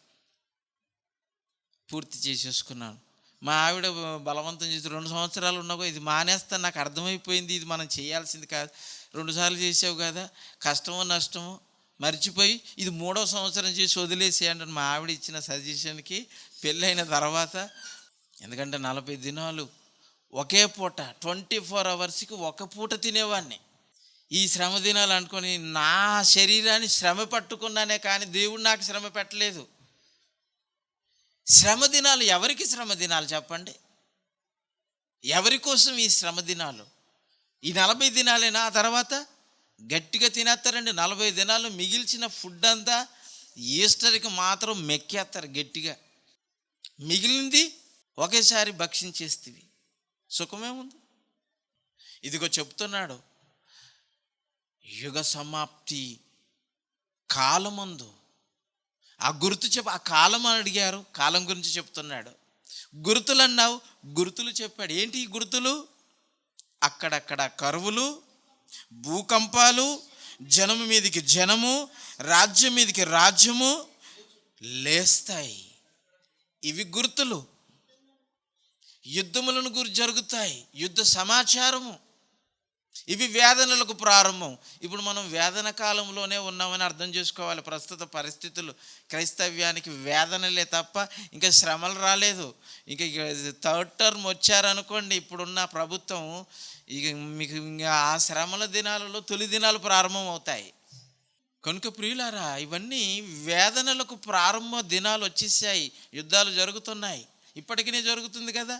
పూర్తి చేసేసుకున్నాను. మా ఆవిడ బలవంతం చేసి 2 సంవత్సరాలు ఉన్నాకో ఇది మానేస్తా, నాకు అర్థమైపోయింది ఇది మనం చేయాల్సింది కాదు, 2 సార్లు చేసావు కదా, కష్టమో నష్టమో మర్చిపోయి ఇది 3వ సంవత్సరం చేసి వదిలేసేయండి మా ఆవిడ ఇచ్చిన సజెషన్కి పెళ్ళైన తర్వాత. ఎందుకంటే 40 దినాలు ఒకే పూట 24 అవర్స్కి ఒక పూట తినేవాడిని. ఈ శ్రమ దినాలు అనుకొని నా శరీరాన్ని శ్రమ పట్టుకున్నానే కానీ దేవుడు నాకు శ్రమ పెట్టలేదు. శ్రమ దినాలు ఎవరికి శ్రమ దినాలు చెప్పండి? ఎవరి కోసం ఈ శ్రమ దినాలు? ఈ 40 దినాలేనా? ఆ తర్వాత గట్టిగా తినేస్తారండి. 40 దినాలు మిగిల్చిన ఫుడ్ అంతా ఈస్టర్కి మాత్రం మెక్కేస్తారు గట్టిగా. మిగిలింది ఒకేసారి భక్షించేస్తేవి సుఖమేముంది? ఇదిగో చెప్తున్నాడు, యుగ సమాప్తి కాలమందు ఆ గుర్తు ఆ కాలం అని అడిగారు, కాలం గురించి చెప్తున్నాడు. గుర్తులు అన్నావు, గుర్తులు చెప్పాడు. ఏంటి ఈ గుర్తులు? అక్కడక్కడ కరువులు, భూకంపాలు, జనము మీదికి జనము, రాజ్యం మీదికి రాజ్యము లేస్తాయి. ఇవి గుర్తులు. యుద్ధములను గురించి జరుగుతాయి, యుద్ధ సమాచారము. ఇవి వేదనలకు ప్రారంభం. ఇప్పుడు మనం వేదన కాలంలోనే ఉన్నామని అర్థం చేసుకోవాలి. ప్రస్తుత పరిస్థితులు క్రైస్తవ్యానికి వేదనలే తప్ప ఇంకా శ్రమలు రాలేదు. ఇంకా 3rd టర్మ్ వచ్చారనుకోండి ఇప్పుడున్న ప్రభుత్వం, ఇక మీకు ఇంకా ఆ శ్రమల దినాలలో తొలి దినాలు ప్రారంభం అవుతాయి. కనుక ప్రియులారా, ఇవన్నీ వేదనలకు ప్రారంభ దినాలు వచ్చేసాయి. యుద్ధాలు జరుగుతున్నాయి, ఇప్పటికీ జరుగుతుంది కదా,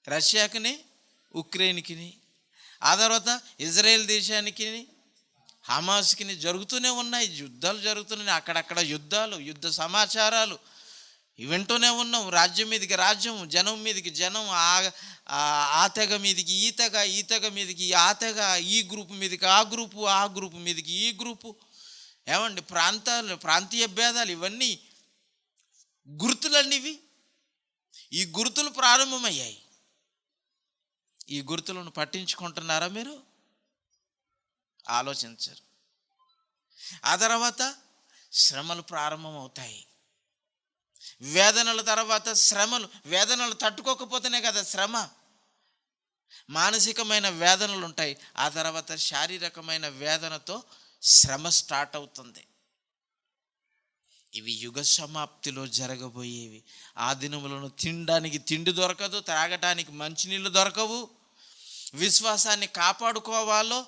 రష్యాకిని ఉక్రెయిన్కి, ఆ తర్వాత ఇజ్రాయెల్ దేశానికి హమాస్కి జరుగుతూనే ఉన్నాయి. యుద్ధాలు జరుగుతున్నాయి. అక్కడక్కడ యుద్ధాలు, యుద్ధ సమాచారాలు వింటూనే ఉన్నాం. రాజ్యం మీదకి రాజ్యం, జనం మీదకి జనం, ఆ తెగ మీదకి ఈ తెగ, ఈ తెగ మీదకి ఆ తెగ, ఈ గ్రూపు మీదకి ఆ గ్రూపు, ఆ గ్రూపు మీదకి ఈ గ్రూపు. ఏమండి, ప్రాంతీయ భేదాలు, ఇవన్నీ గుర్తులన్నీ ఇవి. ఈ గుర్తులు ప్రారంభమయ్యాయి. ఈ గుర్తులను పట్టించుకుంటున్నారా మీరు? ఆలోచించరు. ఆ తర్వాత శ్రమలు ప్రారంభమవుతాయి. వేదనల తర్వాత శ్రమలు. వేదనలు తట్టుకోకపోతేనే కదా శ్రమ. మానసికమైన వేదనలు ఉంటాయి, ఆ తర్వాత శారీరకమైన వేదనతో శ్రమ స్టార్ట్ అవుతుంది. ఇవి యుగ సమాప్తిలో జరగబోయేవి. ఆ దినములను తినడానికి తిండి దొరకదు, త్రాగటానికి మంచినీళ్ళు దొరకవు. విశ్వాసాన్ని కాపాడుకోవాలో,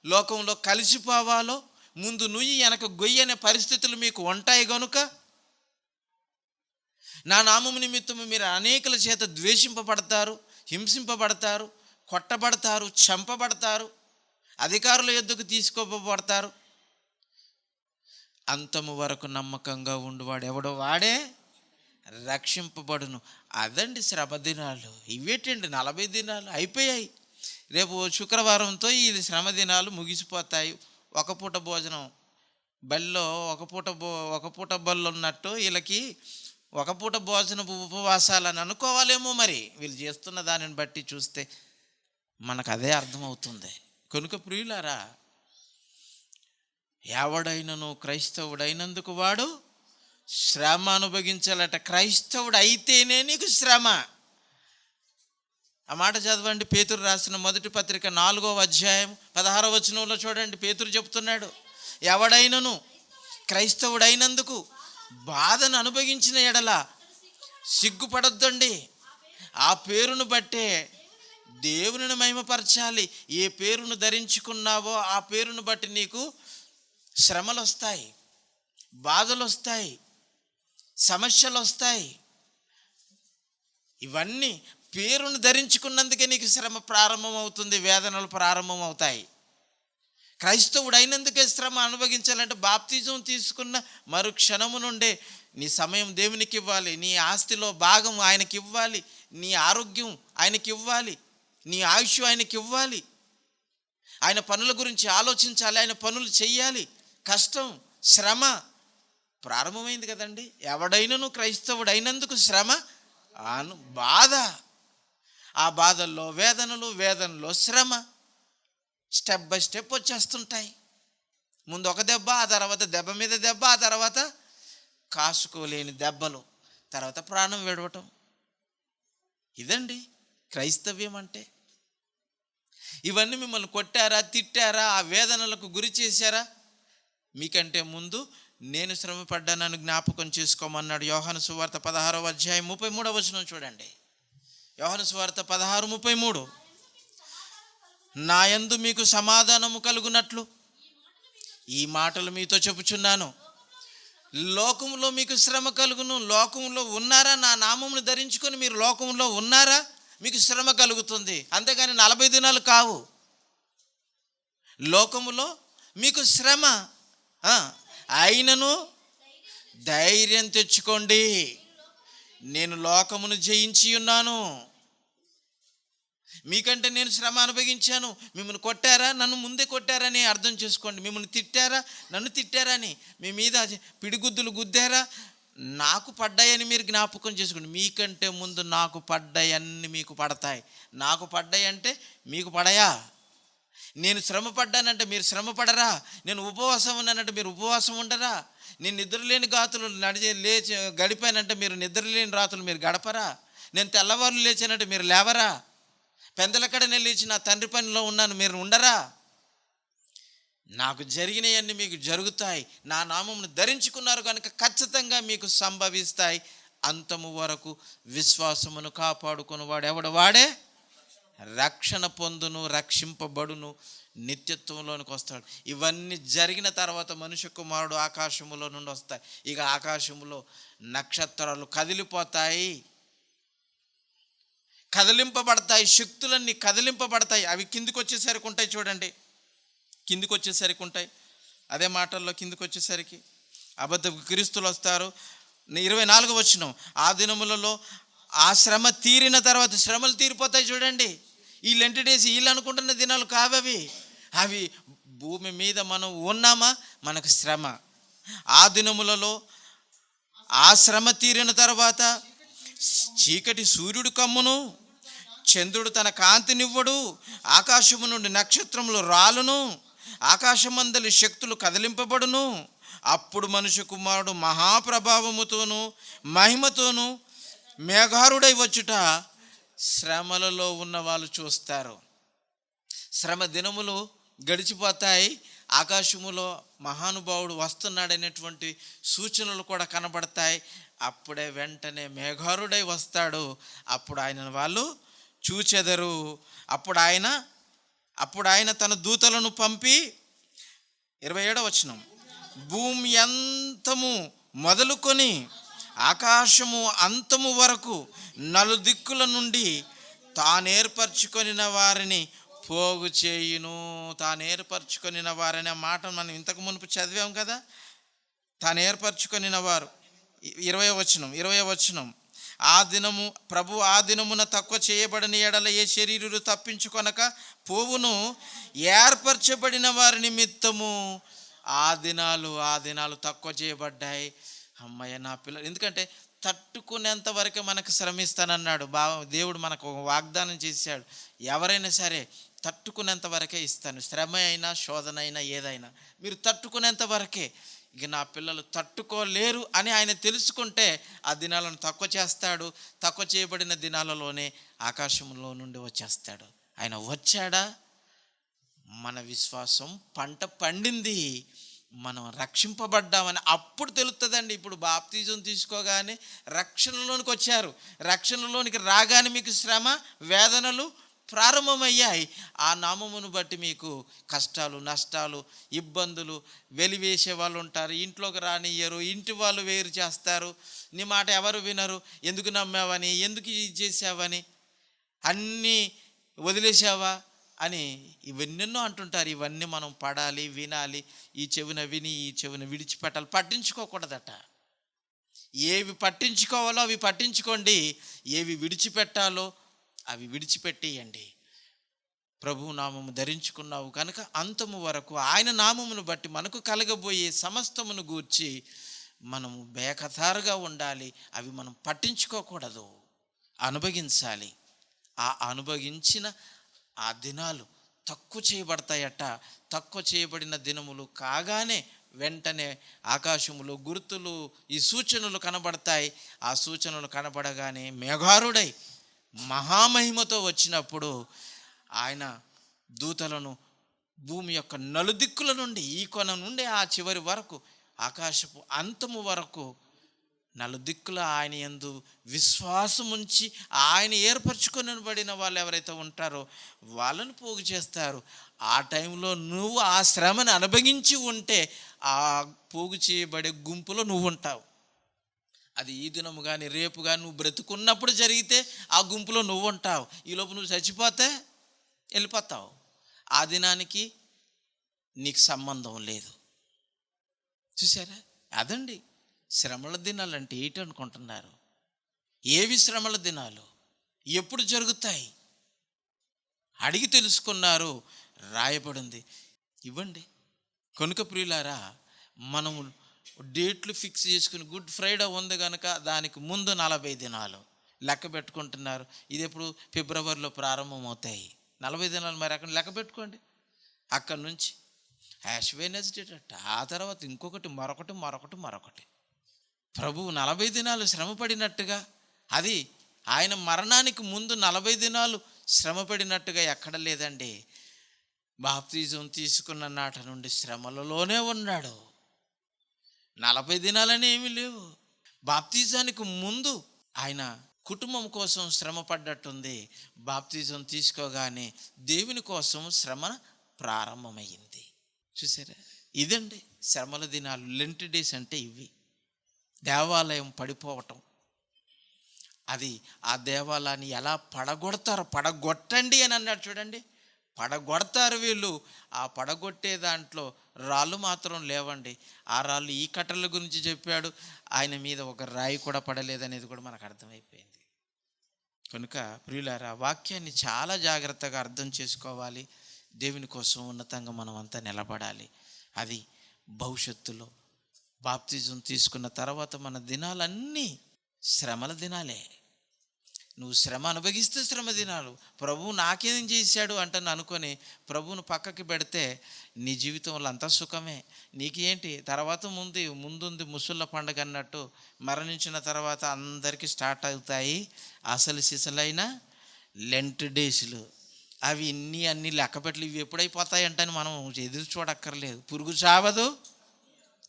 లోకంలో కలిసిపోవాలో, ముందు నుయ్యి వెనక గొయ్యి అనే పరిస్థితులు మీకు ఉంటాయి గనుక నా నామము నిమిత్తము మీరు అనేకుల చేత ద్వేషింపబడతారు, హింసింపబడతారు, కొట్టబడతారు, చంపబడతారు, అధికారుల యొద్దకు తీసుకోబడతారు. అంతము వరకు నమ్మకంగా ఉండువాడు ఎవడో వాడే రక్షింపబడును. అదండి శ్రమ దినాలు. ఇవేటండి 40 దినాలు అయిపోయాయి. రేపు శుక్రవారంతో ఈ శ్రమ దినాలు ముగిసిపోతాయి. ఒక పూట భోజనం బల్లో, ఒక పూట బళ్ళు ఉన్నట్టు వీళ్ళకి ఒక పూట భోజనపు ఉపవాసాలని అనుకోవాలేమో. మరి వీళ్ళు చేస్తున్న దానిని బట్టి చూస్తే మనకు అదే అర్థమవుతుంది. కనుక ప్రియులారా, ఎవడైనను క్రైస్తవుడైనందుకు వాడు శ్రమ అనుభవించాలట. క్రైస్తవుడు అయితేనే నీకు శ్రమ. ఆ మాట చదవండి. పేతురు రాసిన మొదటి పత్రిక 4వ అధ్యాయం 16వ వచనంలో చూడండి. పేతురు చెప్తున్నాడు, ఎవడైనను క్రైస్తవుడైనందుకు బాధను అనుభవించిన ఎడల సిగ్గుపడొద్దండి. ఆ పేరును బట్టే దేవుని మహిమపరచాలి. ఏ పేరును ధరించుకున్నావో ఆ పేరును బట్టి నీకు శ్రమలు వస్తాయి, బాధలు వస్తాయి, సమస్యలు వస్తాయి. ఇవన్నీ పేరును ధరించుకున్నందుకే నీకు శ్రమ ప్రారంభమవుతుంది, వేదనలు ప్రారంభమవుతాయి. క్రైస్తవుడు అయినందుకే శ్రమ అనుభవించాలంటే బాప్తిజం తీసుకున్న మరు క్షణము నుండే నీ సమయం దేవునికి ఇవ్వాలి, నీ ఆస్తిలో భాగం ఆయనకి ఇవ్వాలి, నీ ఆరోగ్యం ఆయనకి ఇవ్వాలి, నీ ఆయుష్ ఆయనకి ఇవ్వాలి. ఆయన పనుల గురించి ఆలోచించాలి, ఆయన పనులు చెయ్యాలి. కష్టం, శ్రమ ప్రారంభమైంది కదండి. ఎవడైనను క్రైస్తవుడు అయినందుకు శ్రమ, బాధ. ఆ బాధల్లో వేదనలో శ్రమ స్టెప్ బై స్టెప్ వచ్చేస్తుంటాయి. ముందు ఒక దెబ్బ, ఆ తర్వాత దెబ్బ మీద దెబ్బ, ఆ తర్వాత కాసుకోలేని దెబ్బలు, తర్వాత ప్రాణం విడవటం. ఇదండి క్రైస్తవ్యం అంటే. ఇవన్నీ మిమ్మల్ని కొట్టారా, తిట్టారా, ఆ వేదనలకు గురి చేశారా? మీకంటే ముందు నేను శ్రమ పడ్డానని జ్ఞాపకం చేసుకోమన్నాడు. యోహాను సువార్త 16వ అధ్యాయం 33వ వచనం చూడండి. యోహాను సువార్త 16:33, నా యందు మీకు సమాధానము కలుగునట్లు ఈ మాటలు మీతో చెప్పుచున్నాను. లోకంలో మీకు శ్రమ కలుగును. లోకంలో ఉన్నారా? నా నామమును ధరించుకొని మీరు లోకంలో ఉన్నారా? మీకు శ్రమ కలుగుతుంది. అంతేగాని 40 దినాలు కావు. లోకములో మీకు శ్రమ, అయినను ధైర్యం తెచ్చుకోండి, నేను లోకమును జయించి ఉన్నాను. మీకంటే నేను శ్రమ అనుభవించాను. మిమ్మల్ని కొట్టారా? నన్ను ముందే కొట్టారని అర్థం చేసుకోండి. మిమ్మల్ని తిట్టారా? నన్ను తిట్టారని. మీ మీద పిడిగుద్దులు గుద్దారా? నాకు పడ్డాయని మీరు జ్ఞాపకం చేసుకోండి. మీకంటే ముందు నాకు పడ్డాయన్నీ మీకు పడతాయి. నాకు పడ్డాయి అంటే మీకు పడయా? నేను శ్రమ పడ్డానంటే మీరు శ్రమ పడరా? నేను ఉపవాసం ఉన్నానంటే మీరు ఉపవాసం ఉండరా? నేను నిద్రలేని రాత్రులు లేచి గడిపానంటే మీరు నిద్రలేని రాత్రులు మీరు గడపరా? నేను తెల్లవారులు లేచానంటే మీరు లేవరా? పెందలక్కడ నేను లేచి నా తండ్రి పనిలో ఉన్నాను, మీరు ఉండరా? నాకు జరిగినవన్నీ మీకు జరుగుతాయి. నా నామమును ధరించుకున్నారు కనుక ఖచ్చితంగా మీకు సంభవిస్తాయి. అంతము వరకు విశ్వాసమును కాపాడుకుని వాడు ఎవడు వాడే రక్షణ పొందును, రక్షింపబడును, నిత్యత్వంలోనికి వస్తాడు. ఇవన్నీ జరిగిన తర్వాత మనుష్య కుమారుడు ఆకాశములో నుండి వస్తాయి. ఇక ఆకాశములో నక్షత్రాలు కదిలిపోతాయి, కదిలింపబడతాయి, శక్తులన్నీ కదిలింపబడతాయి. అవి కిందికి వచ్చేసరికి ఉంటాయి. చూడండి, కిందికి వచ్చేసరికి ఉంటాయి. అదే మాటల్లో కిందికి వచ్చేసరికి అబద్ధ క్రీస్తులు వస్తారు, 24వ వచనం, ఆ దినములలో ఆ శ్రమ తీరిన తర్వాత, శ్రమలు తీరిపోతాయి చూడండి. ఈ లెంటి డేస్ వీళ్ళు అనుకుంటున్న దినాలు కావవి. అవి భూమి మీద మనం ఉన్నామా మనకు శ్రమ. ఆ దినములలో ఆ శ్రమ తీరిన తర్వాత చీకటి సూర్యుడు కమ్మును, చంద్రుడు తన కాంతినివ్వడు, ఆకాశము నుండి నక్షత్రములు రాలును, ఆకాశమందలి శక్తులు కదిలింపబడును. అప్పుడు మనుష్య కుమారుడు మహాప్రభావముతోను మహిమతోను మేఘారుడై వచ్చుట శ్రమలలో ఉన్న వాళ్ళు చూస్తారు. శ్రమ దినములు గడిచిపోతాయి, ఆకాశములో మహానుభావుడు వస్తున్నాడనేటువంటి సూచనలు కూడా కనబడతాయి. అప్పుడే వెంటనే మేఘారుడై వస్తాడు. అప్పుడు ఆయన వాళ్ళు చూచెదరు. అప్పుడు ఆయన తన దూతలను పంపి, 27వ వచనం, భూమి అంతము మొదలుకొని ఆకాశము అంతము వరకు నలుదిక్కుల నుండి తానేర్పరచుకొనిన వారిని పోగు చేయును. తానేర్పరచుకొనిన వారనే మాట మనం ఇంతకు మునుపు చదివాం కదా. తాను ఏర్పరచుకొనిన వారు. 20వ వచనం, ఆ దినము ప్రభు ఆ దినమున తక్కువ చేయబడిన ఎడల ఏ శరీరులు తప్పించుకొనక పోవును, ఏర్పరచబడిన వారి నిమిత్తము ఆ దినాలు తక్కువ చేయబడ్డాయి. అమ్మయ్య నా పిల్లలు, ఎందుకంటే తట్టుకునేంత వరకే మనకు శ్రమిస్తానన్నాడు దేవుడు. మనకు వాగ్దానం చేశాడు, ఎవరైనా సరే తట్టుకునేంత వరకే ఇస్తాను. శ్రమ అయినా శోధన అయినా ఏదైనా మీరు తట్టుకునేంత వరకే. ఇక నా పిల్లలు తట్టుకోలేరు అని ఆయన తెలుసుకుంటే ఆ దినాలను తక్కువ చేస్తాడు. తక్కువ చేయబడిన దినాలలోనే ఆకాశంలో నుండి వచ్చేస్తాడు. ఆయన వచ్చాడా, మన విశ్వాసం పంట పండింది, మనం రక్షింపబడ్డామని అప్పుడు తెలుస్తుందండి. ఇప్పుడు బాప్తిజం తీసుకోగానే రక్షణలోనికి వచ్చారు. రక్షణలోనికి రాగానే మీకు శ్రమ వేదనలు ప్రారంభమయ్యాయి. ఆ నామమును బట్టి మీకు కష్టాలు నష్టాలు ఇబ్బందులు, వెలివేసే వాళ్ళు ఉంటారు, ఇంట్లోకి రానియ్యరు, ఇంటి వాళ్ళు వేరు చేస్తారు, నీ మాట ఎవరు వినరు, ఎందుకు నమ్మావని, ఎందుకు ఇది చేసావని, అన్నీ వదిలేసావా అని ఇవన్నెన్నో అంటుంటారు. ఇవన్నీ మనం పడాలి, వినాలి. ఈ చెవిన విని ఈ చెవిన విడిచిపెట్టాలి. పట్టించుకోకూడదట. ఏవి పట్టించుకోవాలో అవి పట్టించుకోండి, ఏవి విడిచిపెట్టాలో అవి విడిచిపెట్టేయండి. ప్రభు నామము ధరించుకున్నావు కనుక అంతము వరకు ఆయన నామమును బట్టి మనకు కలగబోయే సమస్తమును గూర్చి మనము బేఖతారుగా ఉండాలి. అవి మనం పట్టించుకోకూడదు, అనుభవించాలి. ఆ అనుభవించిన ఆ దినాలు తక్కువ చేయబడతాయట. తక్కువ చేయబడిన దినములు కాగానే వెంటనే ఆకాశములో గుర్తులు, ఈ సూచనలు కనబడతాయి. ఆ సూచనలు కనబడగానే మేఘారుడై మహామహిమతో వచ్చినప్పుడు ఆయన దూతలను భూమి యొక్క నలుదిక్కుల నుండి, ఈ కొన నుండి ఆ చివరి వరకు, ఆకాశపు అంతము వరకు నలుదిక్కుల ఆయన యందు విశ్వాసముంచి ఆయన ఏర్పరచుకొనబడిన వాళ్ళు ఎవరైతే ఉంటారో వాళ్ళను పోగు చేస్తారు. ఆ టైంలో నువ్వు ఆ శ్రమను అనుభవించి ఉంటే ఆ పోగు చేయబడే గుంపులో నువ్వు ఉంటావు. అది ఈ దినము కానీ రేపు కానీ నువ్వు బ్రతుకున్నప్పుడు జరిగితే ఆ గుంపులో నువ్వు ఉంటావు. ఈలోపు నువ్వు చచ్చిపోతే వెళ్ళిపోతావు. ఆ దినానికి నీకు సంబంధం లేదు. చూసారా? అదండి శ్రమల దినాలు అంటే ఏంటి అనుకుంటున్నారు? ఏవి శ్రమల దినాలు, ఎప్పుడు జరుగుతాయి అడిగి తెలుసుకున్నారు, రాయబడింది. ఇవ్వండి కనుక ప్రియులారా, మనము డేట్లు ఫిక్స్ చేసుకుని గుడ్ ఫ్రైడే ఉంది కనుక దానికి ముందు 40 దినాలు లెక్క పెట్టుకుంటున్నారు. ఇది ఎప్పుడు ఫిబ్రవరిలో ప్రారంభమవుతాయి 40 దినాలు. మరి అక్కడ లెక్క పెట్టుకోండి. అక్కడి నుంచి యాష్ వెడ్నెస్డే అట్ట, ఆ తర్వాత ఇంకొకటి, మరొకటి. ప్రభువు 40 దినాలు శ్రమపడినట్టుగా, అది ఆయన మరణానికి ముందు 40 దినాలు శ్రమపడినట్టుగా ఎక్కడ లేదండి. బాప్తిజం తీసుకున్న నాట నుండి శ్రమలలోనే ఉన్నాడు. 40 దినాలని ఏమీ లేవు. బాప్తిజానికి ముందు ఆయన కుటుంబం కోసం శ్రమ పడ్డట్టుంది. బాప్తిజం తీసుకోగానే దేవుని కోసం శ్రమ ప్రారంభమైంది. చూసారా? ఇదండి శ్రమల దినాలు. లెంట్ డేస్ అంటే ఇవి. దేవాలయం పడిపోవటం, అది ఆ దేవాలయాన్ని ఎలా పడగొడతారో, పడగొట్టండి అని అన్నాడు చూడండి. పడగొడతారు వీళ్ళు. ఆ పడగొట్టే దాంట్లో రాళ్ళు మాత్రం లేవండి. ఆ రాళ్ళు ఈ కట్టల గురించి చెప్పాడు, ఆయన మీద ఒక రాయి కూడా పడలేదనేది కూడా మనకు అర్థమైపోయింది. కనుక ప్రియులారా, వాక్యాన్ని చాలా జాగ్రత్తగా అర్థం చేసుకోవాలి. దేవుని కోసం ఉన్నతంగా మనం అంతా నిలబడాలి. అది భవిష్యత్తులో బాప్తిజం తీసుకున్న తర్వాత మన దినాలన్నీ శ్రమల దినాలే. నువ్వు శ్రమ అనుభవిస్తే శ్రమ దినాలు. ప్రభువు నాకేం చేశాడు అంటని అనుకొని ప్రభువును పక్కకి పెడితే నీ జీవితంలో అంతా సుఖమే. నీకు ఏంటి తర్వాత ముందుంది ముసుళ్ళ పండుగ అన్నట్టు, మరణించిన తర్వాత అందరికీ స్టార్ట్ అవుతాయి అసలు సిసలైన లెంట్ డేస్లు. అవి అన్నీ లెక్కపెట్టలు. ఇవి ఎప్పుడైపోతాయి అంటని మనం ఎదురు చూడక్కర్లేదు. పురుగు చావదు,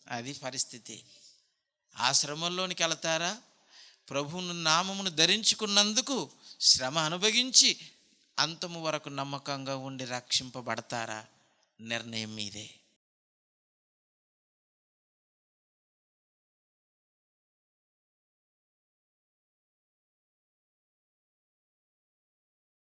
అది పరిస్థితి. ఆ శ్రమల్లోనికి వెళతారా? ప్రభువును నామమును ధరించుకున్నందుకు శ్రమ అనుభవించి అంతము వరకు నమ్మకంగా ఉండి రక్షింపబడతారా? నిర్ణయం మీదే.